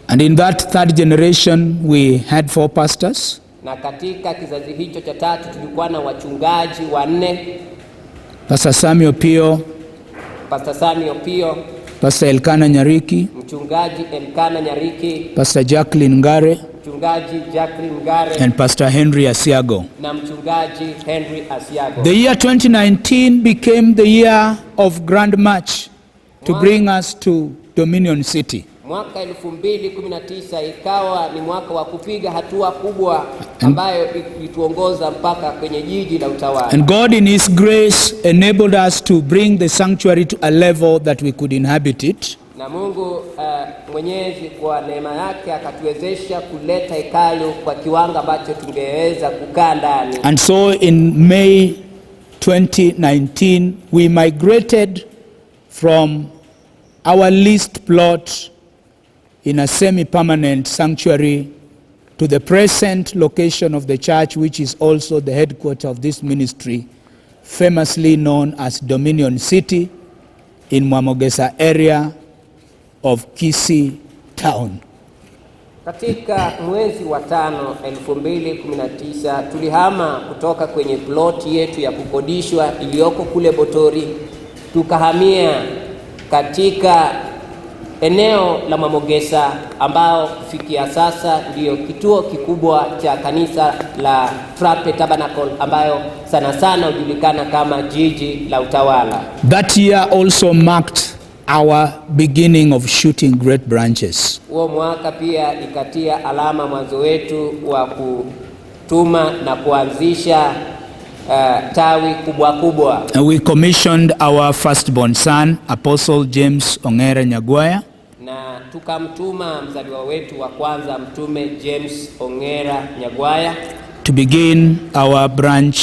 Speaker 1: And in that third generation we had 4 pastors.
Speaker 2: Na katika kizazi hicho cha tatu tulikuwa na wachungaji 4.
Speaker 1: Pastor Samuel Pio, Pastor Elkana Nyariki,
Speaker 2: mchungaji Elkana Nyariki,
Speaker 1: Pastor Jacqueline Ngare,
Speaker 2: mchungaji Jacqueline Ngare,
Speaker 1: and Pastor Henry Asiago.
Speaker 2: na mchungaji Henry Asiago.
Speaker 1: The year 2019 became the year of Grand March to bring us to Dominion City.
Speaker 2: Mwaka 2019 ikawa ni mwaka wa kupiga hatua kubwa ambayo ilituongoza mpaka kwenye jiji la utawala.
Speaker 1: And God in His grace enabled us to bring the sanctuary to a level that we could inhabit it.
Speaker 2: Na Mungu Mwenyezi kwa neema yake akatuwezesha kuleta hekalu kwa kiwango ambacho tungeweza kukaa ndani.
Speaker 1: And so in May 2019 we migrated from our leased plot in a semi-permanent sanctuary to the present location of the church, which is also the headquarters of this ministry, famously known as Dominion City in Mwamogesa area of Kisii town.
Speaker 2: Katika mwezi wa 5 2019 tulihama kutoka kwenye ploti yetu ya kukodishwa iliyoko kule Botori tukahamia katika eneo la Mwamogesa ambao kufikia sasa ndio kituo kikubwa cha kanisa la Trape Tabernacle ambayo sana sana hujulikana kama jiji la utawala.
Speaker 1: That year also marked our beginning of shooting great branches.
Speaker 2: Huo mwaka pia ikatia alama mwanzo wetu wa kutuma na kuanzisha tawi kubwa kubwa.
Speaker 1: And we commissioned our firstborn son, Apostle James Ongera Nyagwaya,
Speaker 2: na tukamtuma mzaliwa wetu wa kwanza mtume James Ongera Nyagwaya
Speaker 1: to begin our branch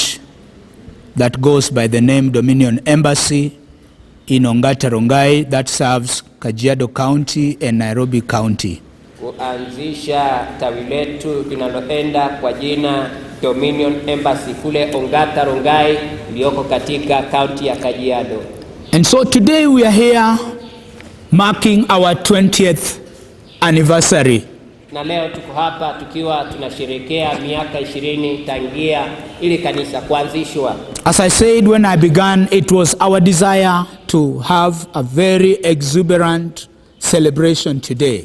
Speaker 1: that goes by the name Dominion Embassy in Ongata Rongai that serves Kajiado County and Nairobi County.
Speaker 2: Kuanzisha tawi letu linaloenda kwa jina Dominion Embassy kule Ongata Rongai iliyoko katika county ya Kajiado.
Speaker 1: And so today we are here marking our 20th anniversary.
Speaker 2: Na leo tuko hapa tukiwa tunasherehekea miaka 20 tangia ili kanisa kuanzishwa.
Speaker 1: As I said when I began, it was our desire to have a very exuberant celebration today.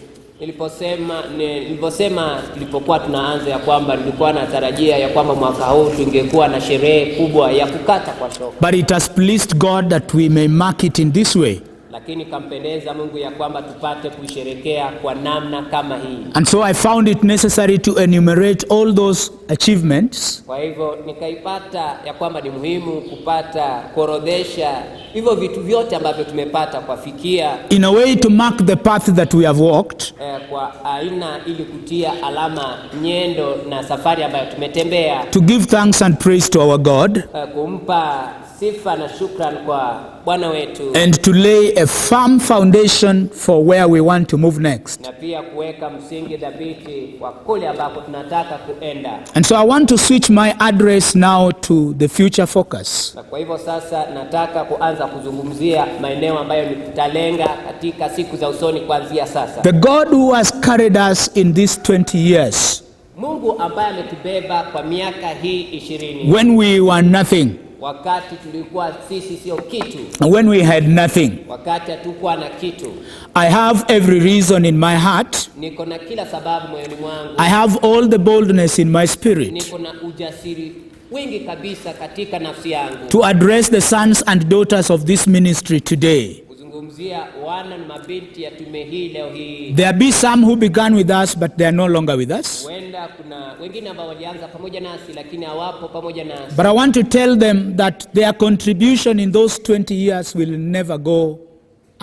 Speaker 2: Nilipokuwa tunaanza ya kwamba nilikuwa natarajia ya kwamba mwaka huu tungekuwa na sherehe kubwa ya kukata kwa shoka.
Speaker 1: But it has pleased God that we may mark it in this way.
Speaker 2: Lakini kampendeza Mungu ya kwamba tupate kusherehekea kwa namna kama hii.
Speaker 1: And so I found it necessary to enumerate all those achievements.
Speaker 2: Kwa hivyo nikaipata ya kwamba ni muhimu kupata kuorodhesha hivyo vitu vyote ambavyo tumepata kufikia,
Speaker 1: in a way to mark the path that we have walked.
Speaker 2: Kwa aina ili kutia alama nyendo na safari ambayo tumetembea.
Speaker 1: To give thanks and praise to our God.
Speaker 2: Kumpa sifa na shukrani kwa Bwana wetu.
Speaker 1: And to lay a firm foundation for where we want to move next.
Speaker 2: Na pia kuweka msingi dhabiti kwa kule ambako tunataka kuenda.
Speaker 1: And so I want to switch my address now to the future focus.
Speaker 2: Na kwa hivyo sasa nataka kuanza kuzungumzia maeneo ambayo nitalenga katika siku za usoni kuanzia sasa.
Speaker 1: The God who has carried us in these 20 years.
Speaker 2: Mungu ambaye ametubeba kwa miaka hii 20.
Speaker 1: When we were nothing.
Speaker 2: Wakati tulikuwa sisi sio kitu.
Speaker 1: When we had nothing.
Speaker 2: Wakati hatukuwa na kitu.
Speaker 1: I have every reason in my heart.
Speaker 2: Niko na kila sababu moyoni mwangu.
Speaker 1: I have all the boldness in my spirit.
Speaker 2: Niko na ujasiri wingi kabisa katika nafsi yangu.
Speaker 1: To address the sons and daughters of this ministry today.
Speaker 2: Kuzungumzia wana na mabinti ya tume hii leo hii.
Speaker 1: There be some who began with us but they are no longer with us.
Speaker 2: Huenda kuna wengine ambao walianza pamoja nasi lakini hawapo pamoja nasi.
Speaker 1: But I want to tell them that their contribution in those 20 years will never go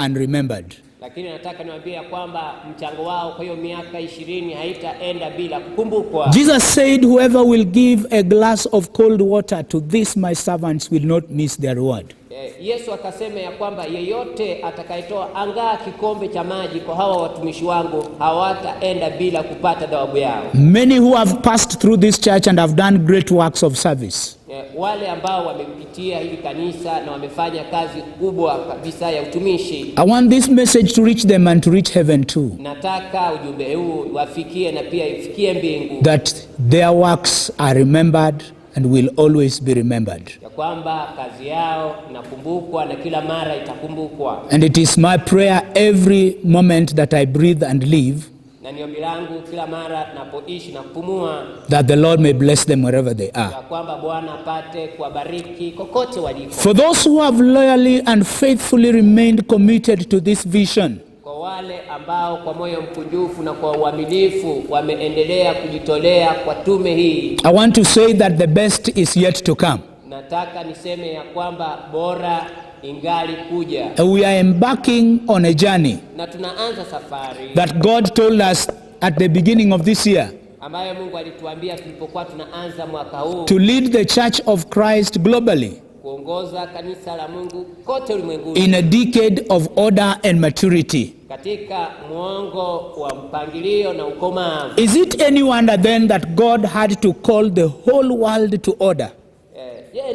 Speaker 1: unremembered.
Speaker 2: Lakini nataka niwaambie kwamba mchango wao kwa hiyo miaka 20 haitaenda bila kukumbukwa.
Speaker 1: Jesus said, whoever will give a glass of cold water to these my servants will not miss their reward.
Speaker 2: Yesu akasema ya kwamba yeyote atakayetoa angaa kikombe cha maji kwa hawa watumishi wangu hawataenda bila kupata thawabu yao.
Speaker 1: Many who have passed through this church and have done great works of service.
Speaker 2: wale ambao wamepitia hili kanisa na wamefanya kazi kubwa kabisa ya utumishi.
Speaker 1: I want this message to reach them and to reach heaven too.
Speaker 2: Nataka ujumbe huu wafikie na pia ifikie mbingu.
Speaker 1: That their works are remembered and will always be remembered.
Speaker 2: Ya kwamba kazi yao inakumbukwa na kila mara itakumbukwa.
Speaker 1: And it is my prayer every moment that I breathe and live,
Speaker 2: na ni ombi langu kila mara napoishi na kupumua,
Speaker 1: that the Lord may bless them wherever they are.
Speaker 2: ya kwamba Bwana apate kuwabariki kokote waliko.
Speaker 1: For those who have loyally and faithfully remained committed to this vision,
Speaker 2: kwa wale ambao kwa moyo mkunjufu na kwa uaminifu wameendelea kujitolea kwa tume hii,
Speaker 1: I want to say that the best is yet to come.
Speaker 2: nataka niseme ya kwamba bora ingali kuja.
Speaker 1: We are embarking on a journey
Speaker 2: Na tunaanza safari
Speaker 1: that God told us at the beginning of this year
Speaker 2: ambayo Mungu alituambia tulipokuwa tunaanza mwaka huu,
Speaker 1: to lead the Church of Christ globally
Speaker 2: kuongoza kanisa la Mungu kote ulimwenguni
Speaker 1: in a decade of order and maturity.
Speaker 2: katika mwongo wa mpangilio na ukomavu.
Speaker 1: Is it any wonder then that God had to call the whole world to order?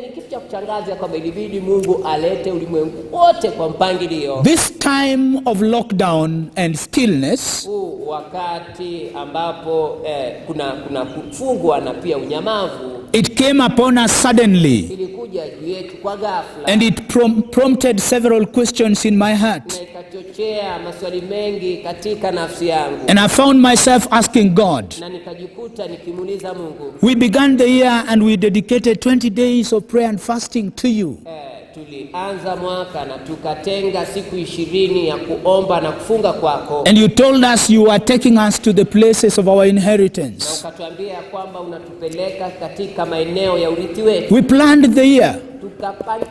Speaker 2: Ni kitu cha kuchangaza kwamba ilibidi Mungu alete ulimwengu wote kwa mpangilio.
Speaker 1: This time of lockdown and stillness,
Speaker 2: wakati ambapo kuna kufungwa na pia unyamavu,
Speaker 1: it came upon us suddenly,
Speaker 2: ilikuja juu yetu kwa ghafla,
Speaker 1: and it prompted several questions in my heart.
Speaker 2: na ikachochea maswali mengi katika nafsi yangu,
Speaker 1: And I found myself asking God.
Speaker 2: na nikajikuta nikimuuliza Mungu.
Speaker 1: We began the year and we dedicated 20 days of prayer and fasting to you.
Speaker 2: Tulianza mwaka na tukatenga siku 20 ya kuomba na kufunga kwako.
Speaker 1: And you told us you are taking us to the places of our
Speaker 2: Na
Speaker 1: inheritance.
Speaker 2: ukatuambia kwamba unatupeleka katika maeneo ya urithi wetu.
Speaker 1: We planned the year,
Speaker 2: Tukapanga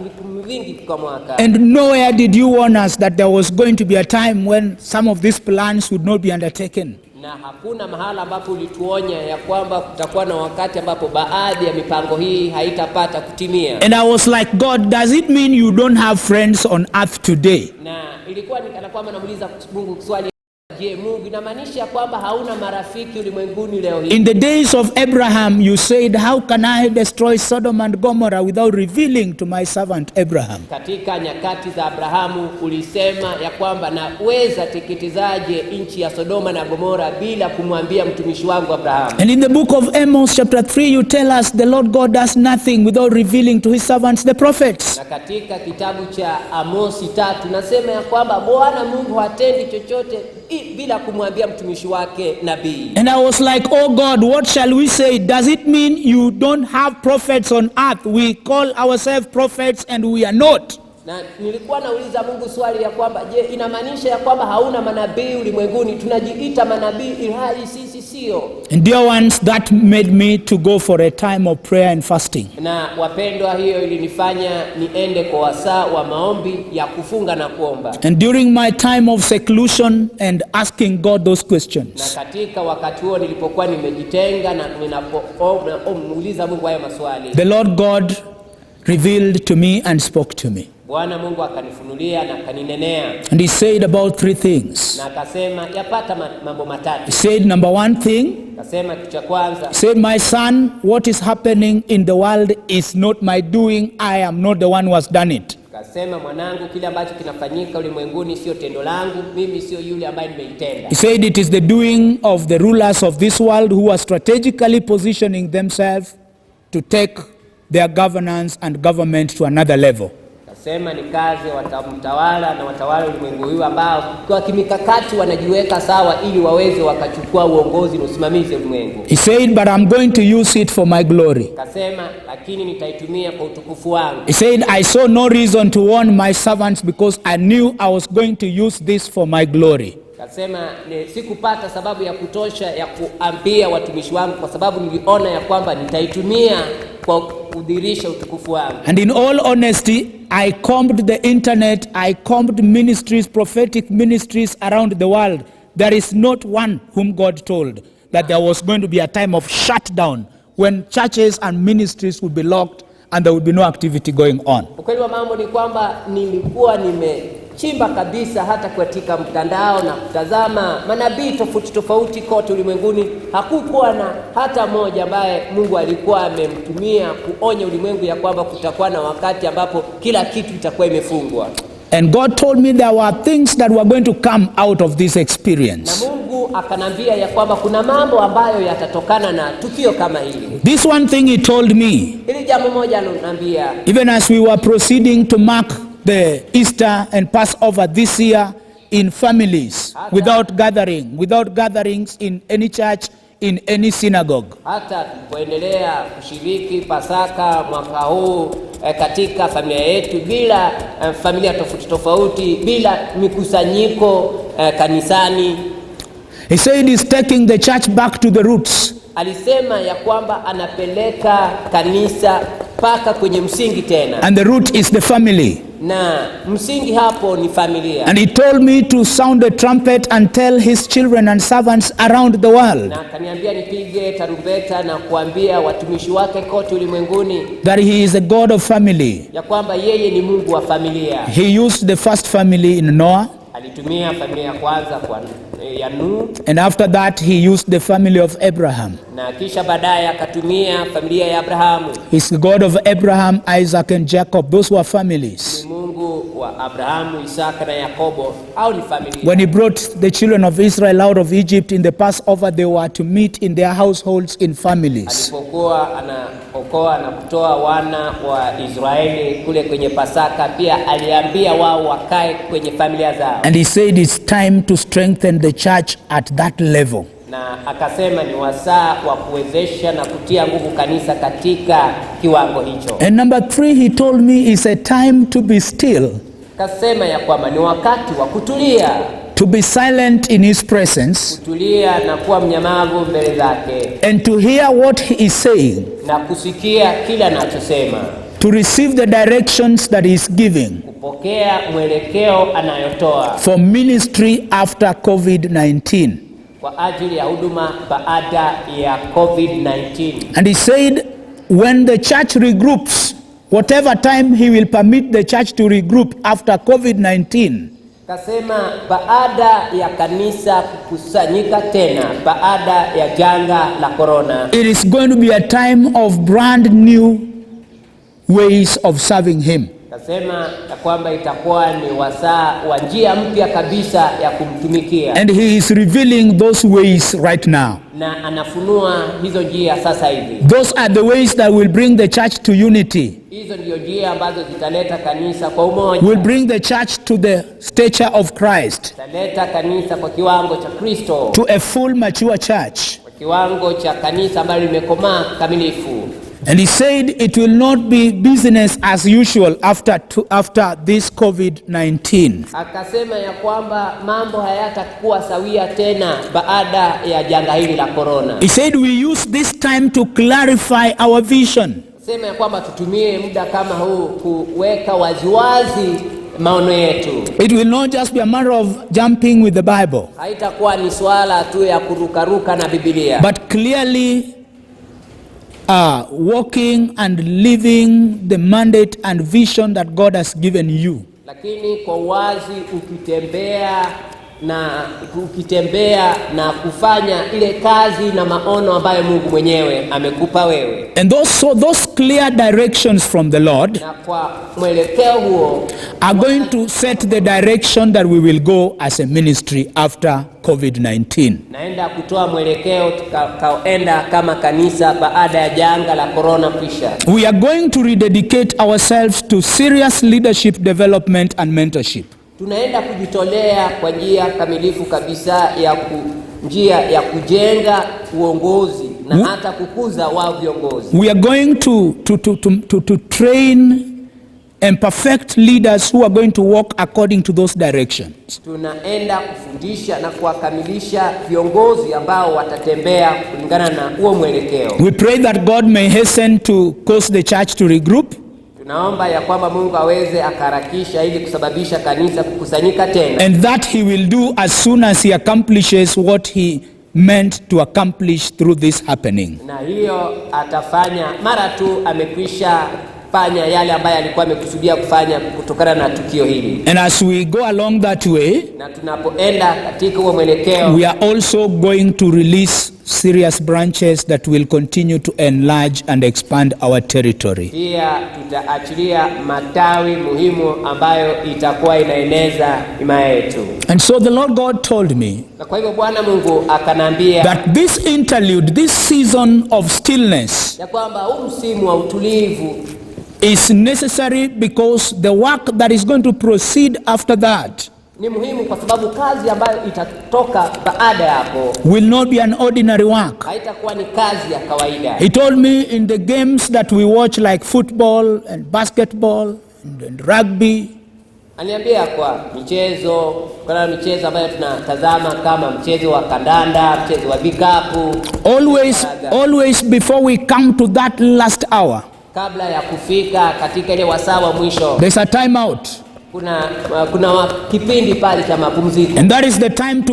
Speaker 2: vitu vingi kwa mwaka.
Speaker 1: and nowhere did you warn us that there was going to be a time when some of these plans would not be undertaken.
Speaker 2: Na hakuna mahala ambapo ulituonya ya kwamba kutakuwa na wakati ambapo baadhi ya mipango hii haitapata kutimia.
Speaker 1: And I was like, God, does it mean you don't have friends on earth today?
Speaker 2: Na ilikuwa ni kana kwamba namuuliza Mungu swali, je, Mungu inamaanisha kwamba hauna marafiki ulimwenguni leo hii?
Speaker 1: In the days of Abraham, you said, how can I destroy Sodom and Gomorrah without revealing to my servant Abraham?
Speaker 2: Katika nyakati za Abrahamu ulisema ya kwamba naweza teketizaje nchi ya Sodoma na Gomora bila kumwambia mtumishi wangu Abrahamu.
Speaker 1: And in the book of Amos chapter 3, you tell us the Lord God does nothing without revealing to his servants the prophets.
Speaker 2: Na katika kitabu cha Amosi 3 nasema ya kwamba Bwana Mungu hatendi chochote bila kumwambia mtumishi wake nabii.
Speaker 1: And I was like, oh God, what shall we say? Does it mean you don't have prophets on earth? We call ourselves prophets and we are not.
Speaker 2: Na nilikuwa nauliza Mungu swali ya kwamba je, inamaanisha ya kwamba hauna manabii ulimwenguni? Tunajiita manabii ilhali sisi sio.
Speaker 1: And dear ones, that made me to go for a time of prayer and fasting.
Speaker 2: Na wapendwa, hiyo ilinifanya niende kwa wasaa wa maombi ya kufunga na kuomba.
Speaker 1: And during my time of seclusion and asking God those
Speaker 2: Na
Speaker 1: questions,
Speaker 2: katika wakati huo nilipokuwa nimejitenga na ninapomuuliza Mungu hayo maswali,
Speaker 1: the Lord God revealed to me and spoke to me.
Speaker 2: Bwana Mungu akanifunulia na akaninenea.
Speaker 1: And he said about three things.
Speaker 2: Na akasema yapata mambo
Speaker 1: He
Speaker 2: matatu.
Speaker 1: said, number one thing,
Speaker 2: Akasema kitu cha kwanza,
Speaker 1: he said, my son, what is happening in the world is not my doing. I am not the one who has done it.
Speaker 2: akasema mwanangu, kile ambacho kinafanyika ulimwenguni sio tendo langu, mimi sio yule ambaye nimeitenda.
Speaker 1: He said it is the doing of the rulers of this world who are strategically positioning themselves to take their governance and government to another level.
Speaker 2: Akasema ni kazi ya watamtawala na watawala ulimwengu huu ambao kwa kimikakati wanajiweka sawa ili waweze wakachukua uongozi na usimamizi ulimwengu.
Speaker 1: He said, but I'm going to use it for my glory.
Speaker 2: Akasema lakini nitaitumia kwa utukufu wangu.
Speaker 1: He said, I saw no reason to warn my servants because I knew I was going to use this for my glory.
Speaker 2: Akasema sikupata sababu ya kutosha ya kuambia watumishi wangu kwa sababu niliona ya kwamba nitaitumia kwa kudhihirisha utukufu wangu.
Speaker 1: And in all honesty, I combed the internet, I combed ministries, prophetic ministries around the world. There is not one whom God told that there was going to be a time of shutdown when churches and ministries would be locked and there would be no activity going on.
Speaker 2: Ukweli wa mambo ni kwamba nilikuwa chimba kabisa hata katika mtandao na kutazama manabii tofauti kote ulimwenguni, hakukuwa na hata mmoja ambaye Mungu alikuwa amemtumia kuonya ulimwengu ya kwamba kutakuwa na wakati ambapo kila kitu itakuwa imefungwa.
Speaker 1: And God told me there were things that were going to come out of this experience.
Speaker 2: Na Mungu akanambia ya kwamba kuna mambo ambayo yatatokana na tukio kama hili.
Speaker 1: This one thing he told me,
Speaker 2: Hili jambo moja aloniambia,
Speaker 1: even as we were proceeding to mark the Easter and Passover this year in families, without gatherings in any church, in any synagogue.
Speaker 2: Hata kuendelea kushiriki Pasaka mwaka huu katika familia yetu, bila familia tofauti, bila mikusanyiko kanisani.
Speaker 1: He said he's taking the church back to the roots.
Speaker 2: Alisema ya kwamba anapeleka kanisa paka kwenye msingi tena.
Speaker 1: And the root is the family.
Speaker 2: Na msingi hapo ni familia.
Speaker 1: And he told me to sound the trumpet and tell his children and servants around the world.
Speaker 2: Na kaniambia nipige tarumbeta na kuambia watumishi wake kote ulimwenguni
Speaker 1: that he is a God of family.
Speaker 2: Ya kwamba yeye ni Mungu wa familia.
Speaker 1: He used the first family in Noah.
Speaker 2: Alitumia familia ya kwanza kwa ya Nuhu.
Speaker 1: And after that he used the family of Abraham.
Speaker 2: Na kisha baadaye akatumia familia ya Abrahamu.
Speaker 1: He's the God of Abraham, Isaac and Jacob. Those were families.
Speaker 2: Ni Mungu wa Abrahamu, Isaka na Yakobo, au ni familia.
Speaker 1: When he brought the children of Israel out of Egypt in the Passover, they were to meet in their households in families.
Speaker 2: Alipokuwa anaokoa na kutoa wana wa Israeli kule kwenye Pasaka, pia aliambia wao wakae kwenye familia zao.
Speaker 1: And he said it's time to strengthen the church at that level.
Speaker 2: Na akasema ni wasaa wa kuwezesha na kutia nguvu kanisa katika kiwango hicho.
Speaker 1: And number 3, he told me it's a time to be still.
Speaker 2: Akasema ya kwamba ni wakati wa kutulia.
Speaker 1: To be silent in his presence.
Speaker 2: Kutulia na kuwa mnyamavu mbele zake.
Speaker 1: And to hear what he is saying.
Speaker 2: Na kusikia kila anachosema.
Speaker 1: To receive the directions that he is giving.
Speaker 2: Kupokea mwelekeo anayotoa.
Speaker 1: For ministry after COVID-19.
Speaker 2: Kwa ajili ya huduma baada ya COVID-19.
Speaker 1: And he said when the church regroups, whatever time he will permit the church to regroup after COVID-19.
Speaker 2: Kasema baada ya kanisa kukusanyika tena baada ya janga la corona.
Speaker 1: It is going to be a time of brand new ways of serving him.
Speaker 2: Kasema ya kwamba itakuwa ni wasaa wa njia mpya kabisa ya kumtumikia.
Speaker 1: And he is revealing those ways right now.
Speaker 2: Na anafunua hizo njia sasa hivi.
Speaker 1: Those are the ways that will bring the church to unity.
Speaker 2: Hizo ndio njia ambazo zitaleta kanisa kwa umoja.
Speaker 1: Will bring the church to the stature of Christ.
Speaker 2: Zitaleta kanisa kwa kiwango cha Kristo.
Speaker 1: To a full mature church.
Speaker 2: Kwa kiwango cha kanisa ambalo limekomaa kamilifu.
Speaker 1: And he said it will not be business as usual after this COVID-19.
Speaker 2: Akasema ya kwamba mambo hayatakuwa sawia tena baada ya janga hili la corona.
Speaker 1: He said we use this time to clarify our vision.
Speaker 2: Sema ya kwamba tutumie muda kama huu kuweka waziwazi maono yetu.
Speaker 1: It will not just be a matter of jumping with the Bible.
Speaker 2: Haitakuwa ni swala tu ya kurukaruka na Biblia.
Speaker 1: But clearly walking and living the mandate and vision that God has given you.
Speaker 2: Lakini kwa wazi ukitembea na kufanya ile kazi na maono ambayo Mungu mwenyewe amekupa wewe.
Speaker 1: And those clear directions from the Lord
Speaker 2: na kwa mwelekeo huo
Speaker 1: are going to set the direction that we will go as a ministry after COVID-19.
Speaker 2: Naenda kutoa mwelekeo tukaenda kama kanisa baada ya janga la corona kisha.
Speaker 1: We are going to rededicate ourselves to serious leadership development and mentorship.
Speaker 2: Tunaenda kujitolea kwa njia kamilifu kabisa njia ya kujenga uongozi na hata kukuza wao viongozi.
Speaker 1: We are going to train and perfect leaders who are going to walk according to those directions.
Speaker 2: Tunaenda kufundisha na kuwakamilisha viongozi ambao watatembea kulingana na huo mwelekeo.
Speaker 1: We pray that God may hasten to cause the church to regroup.
Speaker 2: Tunaomba ya kwamba Mungu aweze akaharakisha ili kusababisha kanisa kukusanyika tena.
Speaker 1: And that he will do as soon as he accomplishes what he meant to accomplish through this happening.
Speaker 2: Na hiyo atafanya mara tu amekwisha kufanya yale ambayo alikuwa amekusudia kufanya kutokana na tukio hili.
Speaker 1: And as we go along that way,
Speaker 2: Na tunapoenda katika huo mwelekeo,
Speaker 1: we are also going to release serious branches that will continue to enlarge and expand our territory.
Speaker 2: pia tutaachilia matawi muhimu ambayo itakuwa inaeneza himaya yetu.
Speaker 1: And so the Lord God told me
Speaker 2: Na kwa hivyo Bwana Mungu akanambia
Speaker 1: that this interlude, this season of stillness,
Speaker 2: ya kwamba huu msimu wa utulivu
Speaker 1: is necessary because the work that is going to proceed after that
Speaker 2: ni muhimu, kwa sababu kazi ambayo itatoka baada ya hapo
Speaker 1: will not be an ordinary work.
Speaker 2: haitakuwa ni kazi ya kawaida.
Speaker 1: He told me in the games that we watch like football and basketball and rugby,
Speaker 2: Aniambia kwa michezo, kuna michezo ambayo tunatazama kama mchezo wa kandanda, mchezo wa vikapu,
Speaker 1: always before we come to that last hour,
Speaker 2: kabla ya kufika katika ile wasaa wa mwisho,
Speaker 1: there's a time out.
Speaker 2: kuna kipindi pale cha mapumziko,
Speaker 1: And that is the time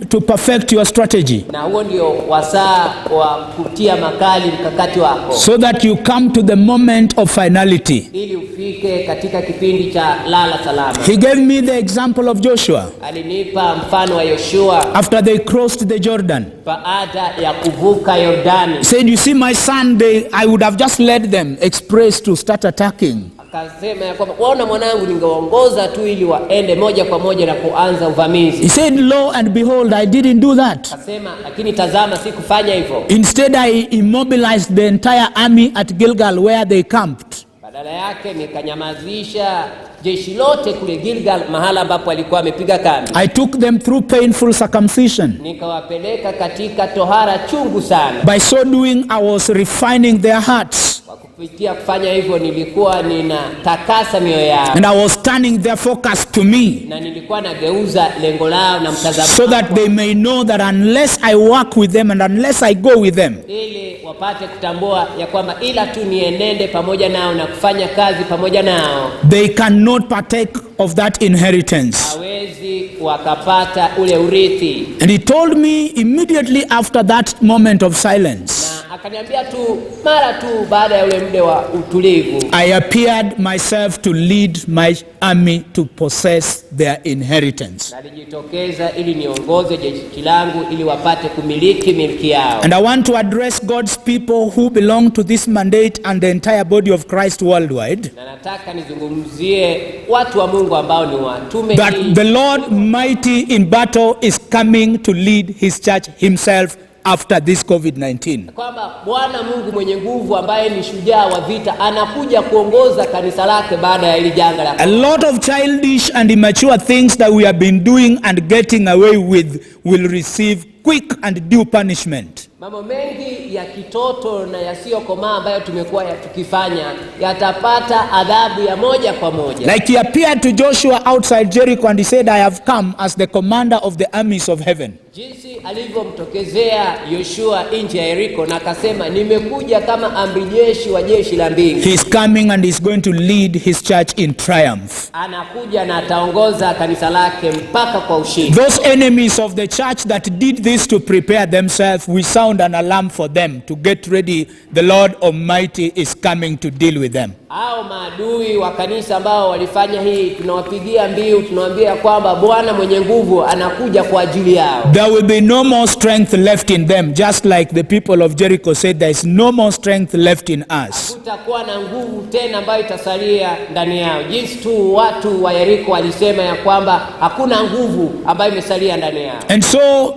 Speaker 1: to perfect your strategy,
Speaker 2: na huo ndio wasaa wa kutia makali mkakati wako,
Speaker 1: so that you come to the moment of finality.
Speaker 2: ili ufike katika kipindi cha lala salama.
Speaker 1: He gave me the example of Joshua
Speaker 2: Alinipa mfano wa Yoshua
Speaker 1: after they crossed the Jordan.
Speaker 2: baada ya kuvuka Yordani.
Speaker 1: He said, you see my son, I would have just led them express to start attacking.
Speaker 2: Akasema ya kwamba waona mwanangu, ningeongoza tu ili waende moja kwa moja na kuanza uvamizi.
Speaker 1: He said, lo and behold, I didn't do that.
Speaker 2: Akasema lakini tazama, sikufanya hivyo.
Speaker 1: Instead, I immobilized the entire army at Gilgal where they camped.
Speaker 2: Badala yake nikanyamazisha jeshi lote kule Gilgal, mahala ambapo alikuwa amepiga kambi.
Speaker 1: I took them through painful circumcision.
Speaker 2: Nikawapeleka katika tohara chungu sana.
Speaker 1: By so doing, I was refining their hearts.
Speaker 2: Kwa kupitia kufanya hivyo, nilikuwa ninatakasa mioyo yao,
Speaker 1: And I was turning their focus to me,
Speaker 2: na nilikuwa nageuza lengo lao na mtazamo
Speaker 1: so that they may know that unless I work with them and unless I go with them,
Speaker 2: ili wapate kutambua ya kwamba ila tu nienende pamoja nao na kufanya kazi pamoja nao,
Speaker 1: they cannot partake of that inheritance.
Speaker 2: hawezi wakapata ule urithi.
Speaker 1: And he told me immediately after that moment of silence,
Speaker 2: Na akaniambia tu mara tu baada ya ule muda wa utulivu,
Speaker 1: I appeared myself to lead my army to possess their inheritance.
Speaker 2: nalijitokeza ili niongoze jeshi langu ili wapate kumiliki milki yao.
Speaker 1: And I want to address God's people who belong to this mandate and the entire body of Christ worldwide,
Speaker 2: Na nataka nizungumzie watu wa Mungu ambao ni watume,
Speaker 1: that the Lord mighty in battle is coming to lead his church himself after this COVID-19.
Speaker 2: kwamba Bwana Mungu mwenye nguvu ambaye ni shujaa wa vita anakuja kuongoza kanisa lake baada ya hili janga la
Speaker 1: A lot of childish and immature things that we have been doing and getting away with will receive quick and due punishment.
Speaker 2: Mambo mengi ya kitoto na yasiyokomaa ambayo tumekuwa tukifanya yatapata adhabu ya moja kwa moja.
Speaker 1: Like he appeared to Joshua outside Jericho and he said, I have come as the commander of the armies of heaven.
Speaker 2: Jinsi alivyomtokezea Yoshua nje ya Yeriko na akasema, nimekuja kama amri jeshi wa jeshi la mbingu.
Speaker 1: He is coming and is going to lead his church in triumph.
Speaker 2: Anakuja na ataongoza kanisa lake mpaka kwa ushindi.
Speaker 1: Those enemies of the church that did this to prepare themselves, we sound an alarm for them to get ready. The Lord Almighty is coming to deal with them.
Speaker 2: Hao maadui wa kanisa ambao walifanya hii, tunawapigia mbiu, tunawaambia kwamba Bwana mwenye nguvu anakuja kwa ajili yao.
Speaker 1: There will be no more strength left in them, just like the people of Jericho said, there is no more strength left in us.
Speaker 2: Kutakuwa na nguvu tena ambayo itasalia ndani yao. Jinsi tu watu wa Yeriko walisema ya kwamba hakuna nguvu ambayo imesalia ndani yao.
Speaker 1: And so,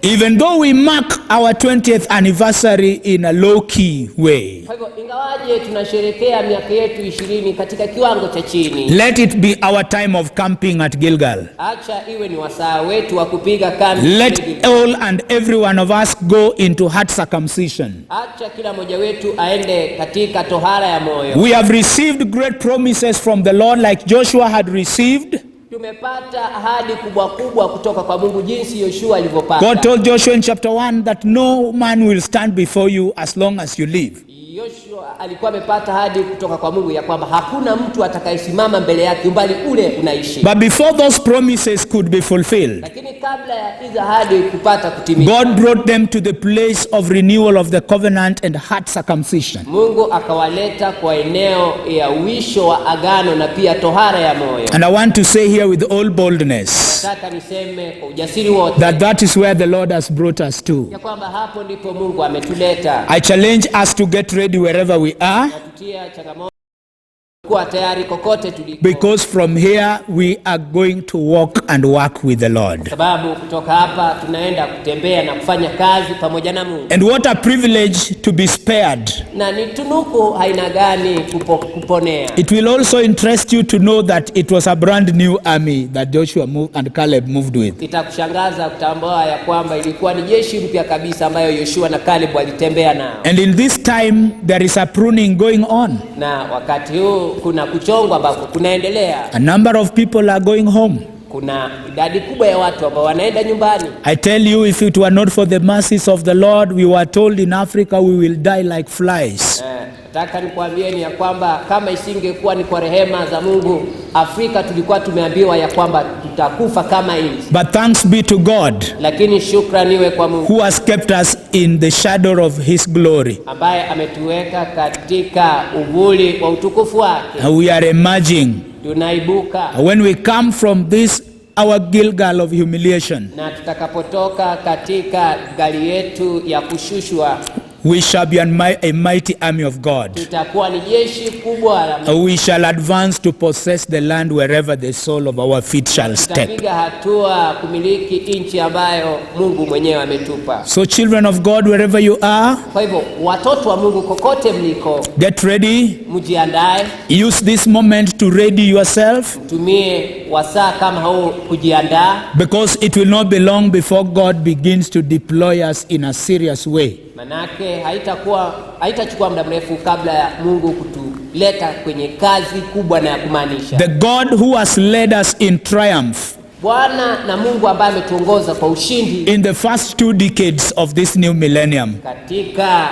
Speaker 1: even though we mark our 20th anniversary in a low-key way,
Speaker 2: Kwa hivyo ingawaje tunasherehekea miaka yetu 20 katika kiwango cha chini,
Speaker 1: let it be our time of camping at Gilgal.
Speaker 2: acha iwe ni wasaa wetu wa kupiga kambi.
Speaker 1: Let all and every one of us go into heart circumcision.
Speaker 2: Acha kila mmoja wetu aende katika tohara ya moyo.
Speaker 1: We have received great promises from the Lord like Joshua had received.
Speaker 2: Tumepata ahadi kubwa kubwa kutoka kwa Mungu jinsi Yoshua alivyopata.
Speaker 1: God told Joshua in chapter 1 that no man will stand before you as long as you live.
Speaker 2: Yoshua alikuwa amepata ahadi kutoka kwa Mungu ya kwamba hakuna mtu atakayesimama mbele yake umbali ule unaishi.
Speaker 1: But before those promises could be fulfilled,
Speaker 2: Lakini kabla ya hizo ahadi kupata kutimia.
Speaker 1: God brought them to the place of renewal of the covenant and heart circumcision.
Speaker 2: Mungu akawaleta kwa eneo ya uisho wa agano na pia tohara ya moyo.
Speaker 1: And I want to say here with all boldness
Speaker 2: Nataka niseme kwa ujasiri wote
Speaker 1: that is where the Lord has brought us to.
Speaker 2: ya kwamba hapo ndipo Mungu ametuleta.
Speaker 1: I challenge us to get ready wherever we are,
Speaker 2: Natutia changamoto kuwa tayari kokote tuliko.
Speaker 1: because from here we are going to walk and work with the Lord.
Speaker 2: Sababu kutoka hapa tunaenda kutembea na kufanya kazi pamoja na Mungu.
Speaker 1: And what a privilege to be spared.
Speaker 2: Na ni tunuku haina gani kuponea.
Speaker 1: It will also interest you to know that it was a brand new army that Joshua and Caleb moved with.
Speaker 2: Itakushangaza kutambua ya kwamba ilikuwa ni jeshi mpya kabisa ambayo Yoshua na Caleb walitembea nao.
Speaker 1: And in this time there is a pruning going on.
Speaker 2: Na wakati huu kuna kuchongwa ambako kunaendelea.
Speaker 1: A number of people are going home.
Speaker 2: Kuna idadi kubwa ya watu ambao wanaenda nyumbani.
Speaker 1: I tell you, if it were not for the mercies of the Lord, we were told in Africa we will die like flies.
Speaker 2: Nataka nikwambieni ya kwamba kama isingekuwa ni kwa rehema za Mungu, Afrika tulikuwa tumeambiwa ya kwamba tutakufa kama hizi.
Speaker 1: But thanks be to God,
Speaker 2: Lakini shukrani iwe kwa Mungu
Speaker 1: who has kept us in the shadow of his glory.
Speaker 2: ambaye ametuweka katika uvuli wa utukufu wake.
Speaker 1: We are emerging.
Speaker 2: Tunaibuka.
Speaker 1: When we come from this, our Gilgal of humiliation,
Speaker 2: Na tutakapotoka katika gari yetu ya kushushwa,
Speaker 1: we shall be a mighty army of God.
Speaker 2: tutakuwa ni jeshi kubwa la Mungu.
Speaker 1: We shall advance to possess the land wherever the sole of our feet shall step.
Speaker 2: Tutapiga hatua kumiliki nchi ambayo Mungu mwenyewe ametupa.
Speaker 1: So children of God, wherever you are,
Speaker 2: Kwa hivyo watoto wa Mungu kokote mliko,
Speaker 1: get ready.
Speaker 2: mjiandae,
Speaker 1: Use this moment to ready yourself,
Speaker 2: tumie wasaa kama huu kujiandaa,
Speaker 1: because it will not be long before God begins to deploy us in a serious way.
Speaker 2: manake haitachukua muda mrefu kabla ya Mungu kutuleta kwenye kazi kubwa na ya kumaanisha.
Speaker 1: The God who has led us in triumph
Speaker 2: Bwana na Mungu ambaye ametuongoza kwa ushindi
Speaker 1: in the first 2 decades of this new millennium
Speaker 2: katika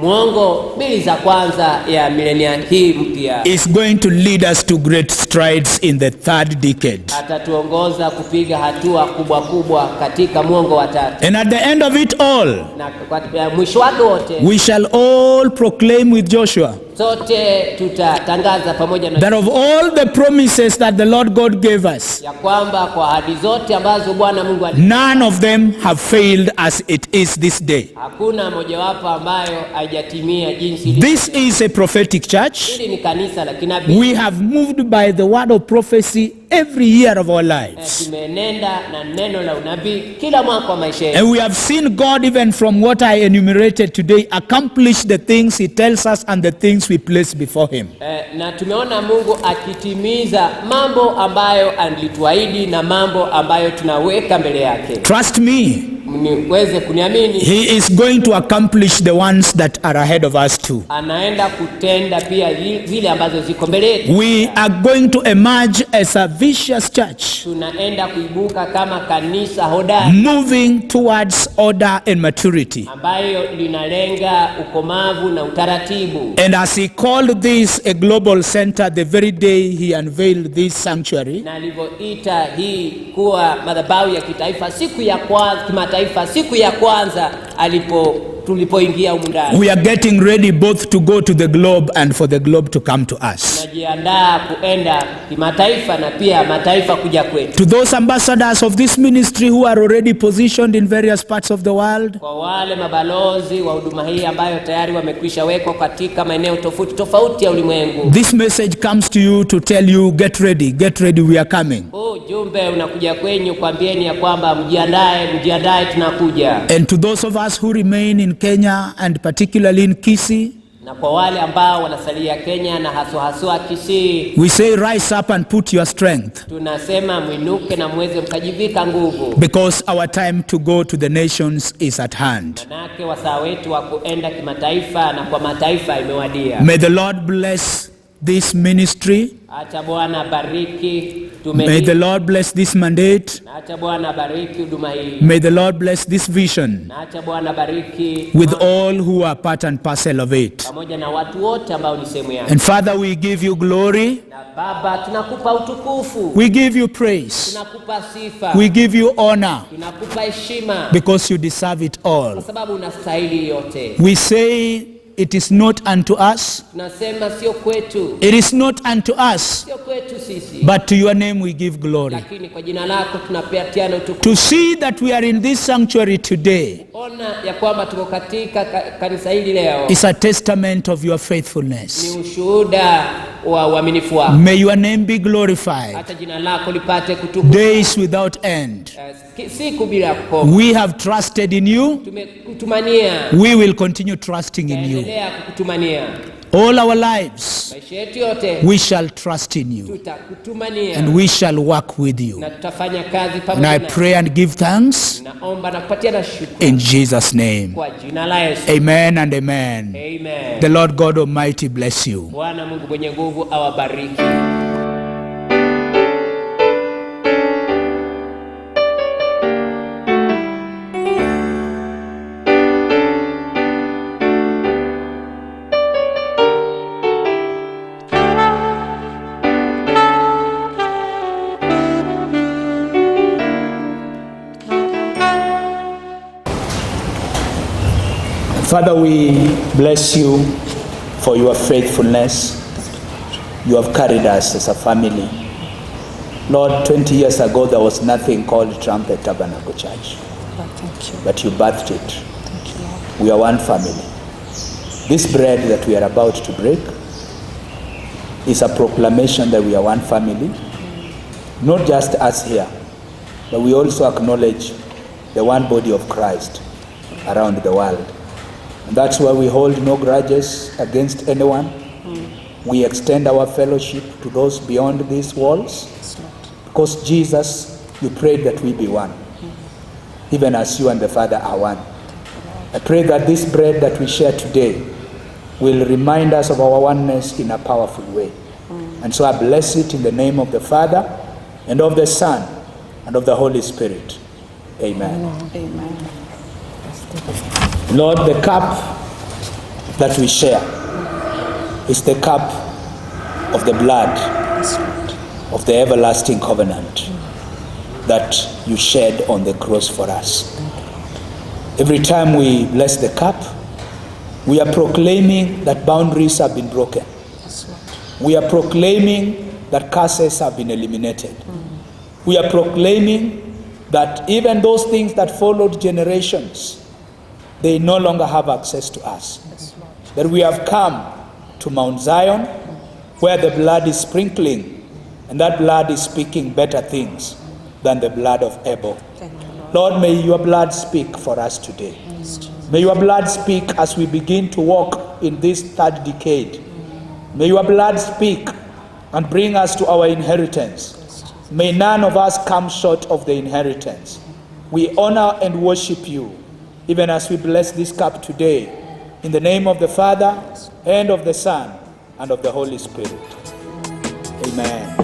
Speaker 2: muongo 2 za kwanza ya milenia hii mpya,
Speaker 1: is going to lead us to great strides in the 3rd decade.
Speaker 2: atatuongoza kupiga hatua kubwa kubwa katika muongo wa 3.
Speaker 1: And at the end of it all,
Speaker 2: Na kwa mwisho wake wote
Speaker 1: we shall all proclaim with Joshua
Speaker 2: sote tutatangaza pamoja na
Speaker 1: that of all the promises that the Lord God gave us,
Speaker 2: ya kwamba kwa ahadi zote ambazo Bwana Mungu
Speaker 1: none of them have failed as it is this day.
Speaker 2: hakuna mojawapo ambayo haijatimia jinsi
Speaker 1: This is a prophetic church.
Speaker 2: hili ni kanisa la kinabii.
Speaker 1: We have moved by the word of prophecy every year of our lives.
Speaker 2: Tumenenda na neno la unabii kila mwaka wa maisha yetu.
Speaker 1: And we have seen God, even from what I enumerated today, accomplish the things he tells us and the things we place before him.
Speaker 2: Na tumeona Mungu akitimiza mambo ambayo alituahidi na mambo ambayo tunaweka mbele yake.
Speaker 1: Trust me,
Speaker 2: Niweze kuniamini,
Speaker 1: he is going to accomplish the ones that are ahead of us too.
Speaker 2: anaenda kutenda pia zile ambazo ziko mbele yetu.
Speaker 1: We are going to emerge as a vicious church,
Speaker 2: Tunaenda kuibuka kama kanisa hodari
Speaker 1: moving towards order and maturity.
Speaker 2: ambayo linalenga ukomavu na utaratibu.
Speaker 1: And as he called this a global center the very day he unveiled this sanctuary,
Speaker 2: Na alivyoita hii kuwa madhabahu ya kitaifa siku ya kwanza, kimataifa siku ya kwanza tulipoingia humu ndani.
Speaker 1: we are getting ready both to go to the globe and for the globe to come to us.
Speaker 2: Tunajiandaa kuenda kimataifa na pia mataifa kuja kwetu.
Speaker 1: To those ambassadors of this ministry who are already positioned in various parts of the world,
Speaker 2: Kwa wale mabalozi wa huduma hii ambayo tayari wamekwisha wekwa katika maeneo tofauti tofauti ya ulimwengu,
Speaker 1: this message comes to you to tell you, get ready, we are coming.
Speaker 2: ujumbe unakuja kwenyu kuambieni ya kwamba mjiandae, tunakuja.
Speaker 1: And to those of us who remain in Kenya and particularly in Kisii,
Speaker 2: Na kwa wale ambao wanasalia Kenya na haswa Kisii,
Speaker 1: we say rise up and put your strength,
Speaker 2: tunasema mwinuke na muweze mkajivika nguvu,
Speaker 1: because our time to go to the nations is at hand.
Speaker 2: manake wasaa wetu wa kuenda kimataifa na kwa mataifa imewadia.
Speaker 1: May the Lord bless this ministry.
Speaker 2: Acha Bwana bariki
Speaker 1: May the Lord bless this mandate. May the Lord bless this vision with all who are part and parcel of it. And Father, we give you glory. We give you praise. We give you honor because you deserve it all. We say it is not unto us. It is not unto us, but to your name we give glory. To see that we are in this sanctuary today is a testament of your faithfulness. May your name be glorified. Days without end. We have trusted in you. We will continue trusting in you. All our lives, we shall trust in you. And we shall work with you. And I pray and give thanks in Jesus' name. Amen and amen. The Lord God Almighty bless you. Father, we bless you for your faithfulness. You have carried us as a family. Lord, 20 years ago, there was nothing called Trumpet Tabernacle Church. But you birthed it.
Speaker 3: Thank you, Lord.
Speaker 1: We are one family. This bread that we are about to break is a proclamation that we are one family. Not just us here, but we also acknowledge the one body of Christ around the world. And that's why we hold no grudges against anyone. We extend our fellowship to those beyond these walls. Because Jesus, you prayed that we be one. Even as you and the Father are one. I pray that this bread that we share today will remind us of our oneness in a powerful way. And so I bless it in the name of the Father, and of the Son, and of the Holy Spirit. Amen.
Speaker 3: Amen.
Speaker 1: Lord, the cup that we share is the cup of the blood of the everlasting covenant that you shed on the cross for us. Every time we bless the cup, we are proclaiming that boundaries have been broken. We are proclaiming that curses have been eliminated. We are proclaiming that even those things that followed generations, they no longer have access to us. That we have come to Mount Zion, where the blood is sprinkling, and that blood is speaking better things than the blood of Abel. Lord, may your blood speak for us today. May your blood speak as we begin to walk in this third decade. May your blood speak and bring us to our inheritance. May none of us come short of the inheritance. We honor and worship you, even as we bless this cup today, in the name of the Father, and of the Son, and of the Holy Spirit. Amen.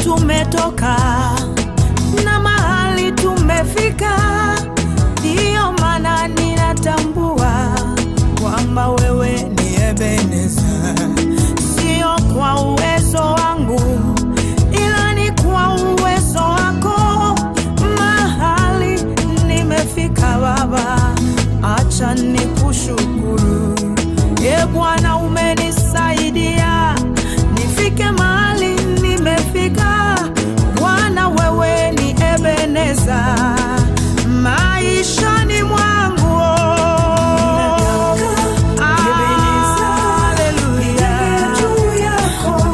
Speaker 4: Tumetoka na mahali tumefika, ndiyo maana ninatambua kwamba wewe ni Ebeneza. Sio kwa uwezo wangu, ila ni kwa uwezo wako. Mahali nimefika Baba, acha nikushukuru. Ee Bwana, umenisaidia nifike mahali nimefika. Bwana, wewe ni Ebeneza maishani mwangu.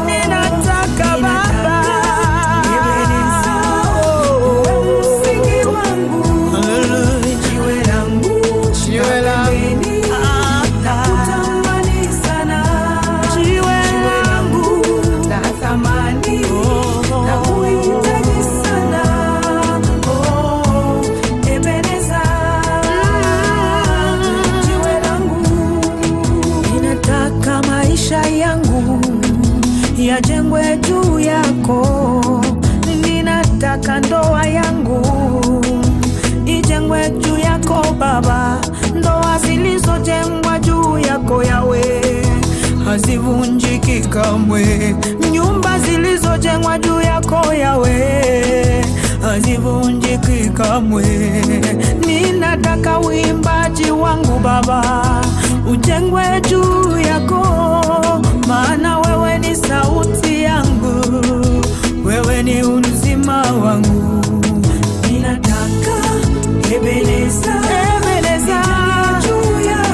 Speaker 4: Ninataka Baba msingi wangu, jiwe langu, maisha yangu yajengwe juu yako. Ninataka ndoa yangu ijengwe juu yako Baba. Ndoa zilizojengwa juu yako Yawe hazivunjiki kamwe. Nyumba zilizojengwa juu yako Yawe hazivunjiki kamwe. Ninataka uimbaji wangu Baba ujengwe juu yako, maana wewe ni sauti yangu, wewe ni uzima wangu. Ninataka Ebeneza, Ebeneza,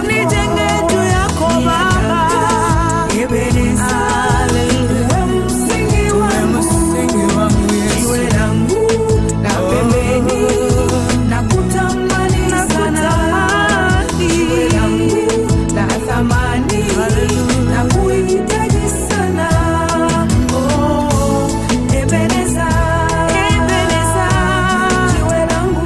Speaker 4: nijenge juu yako Baba. Ebeneza, wewe msingi wangu, jiwe langu la pembeni, nakutamani sana, jiwe langu la thamani, nakuhitaji sana. Oh, Ebeneza, Ebeneza, jiwe langu.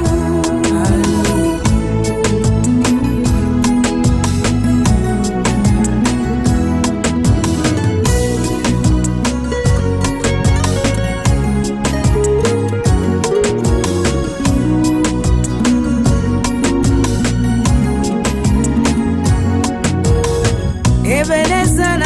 Speaker 4: Ebeneza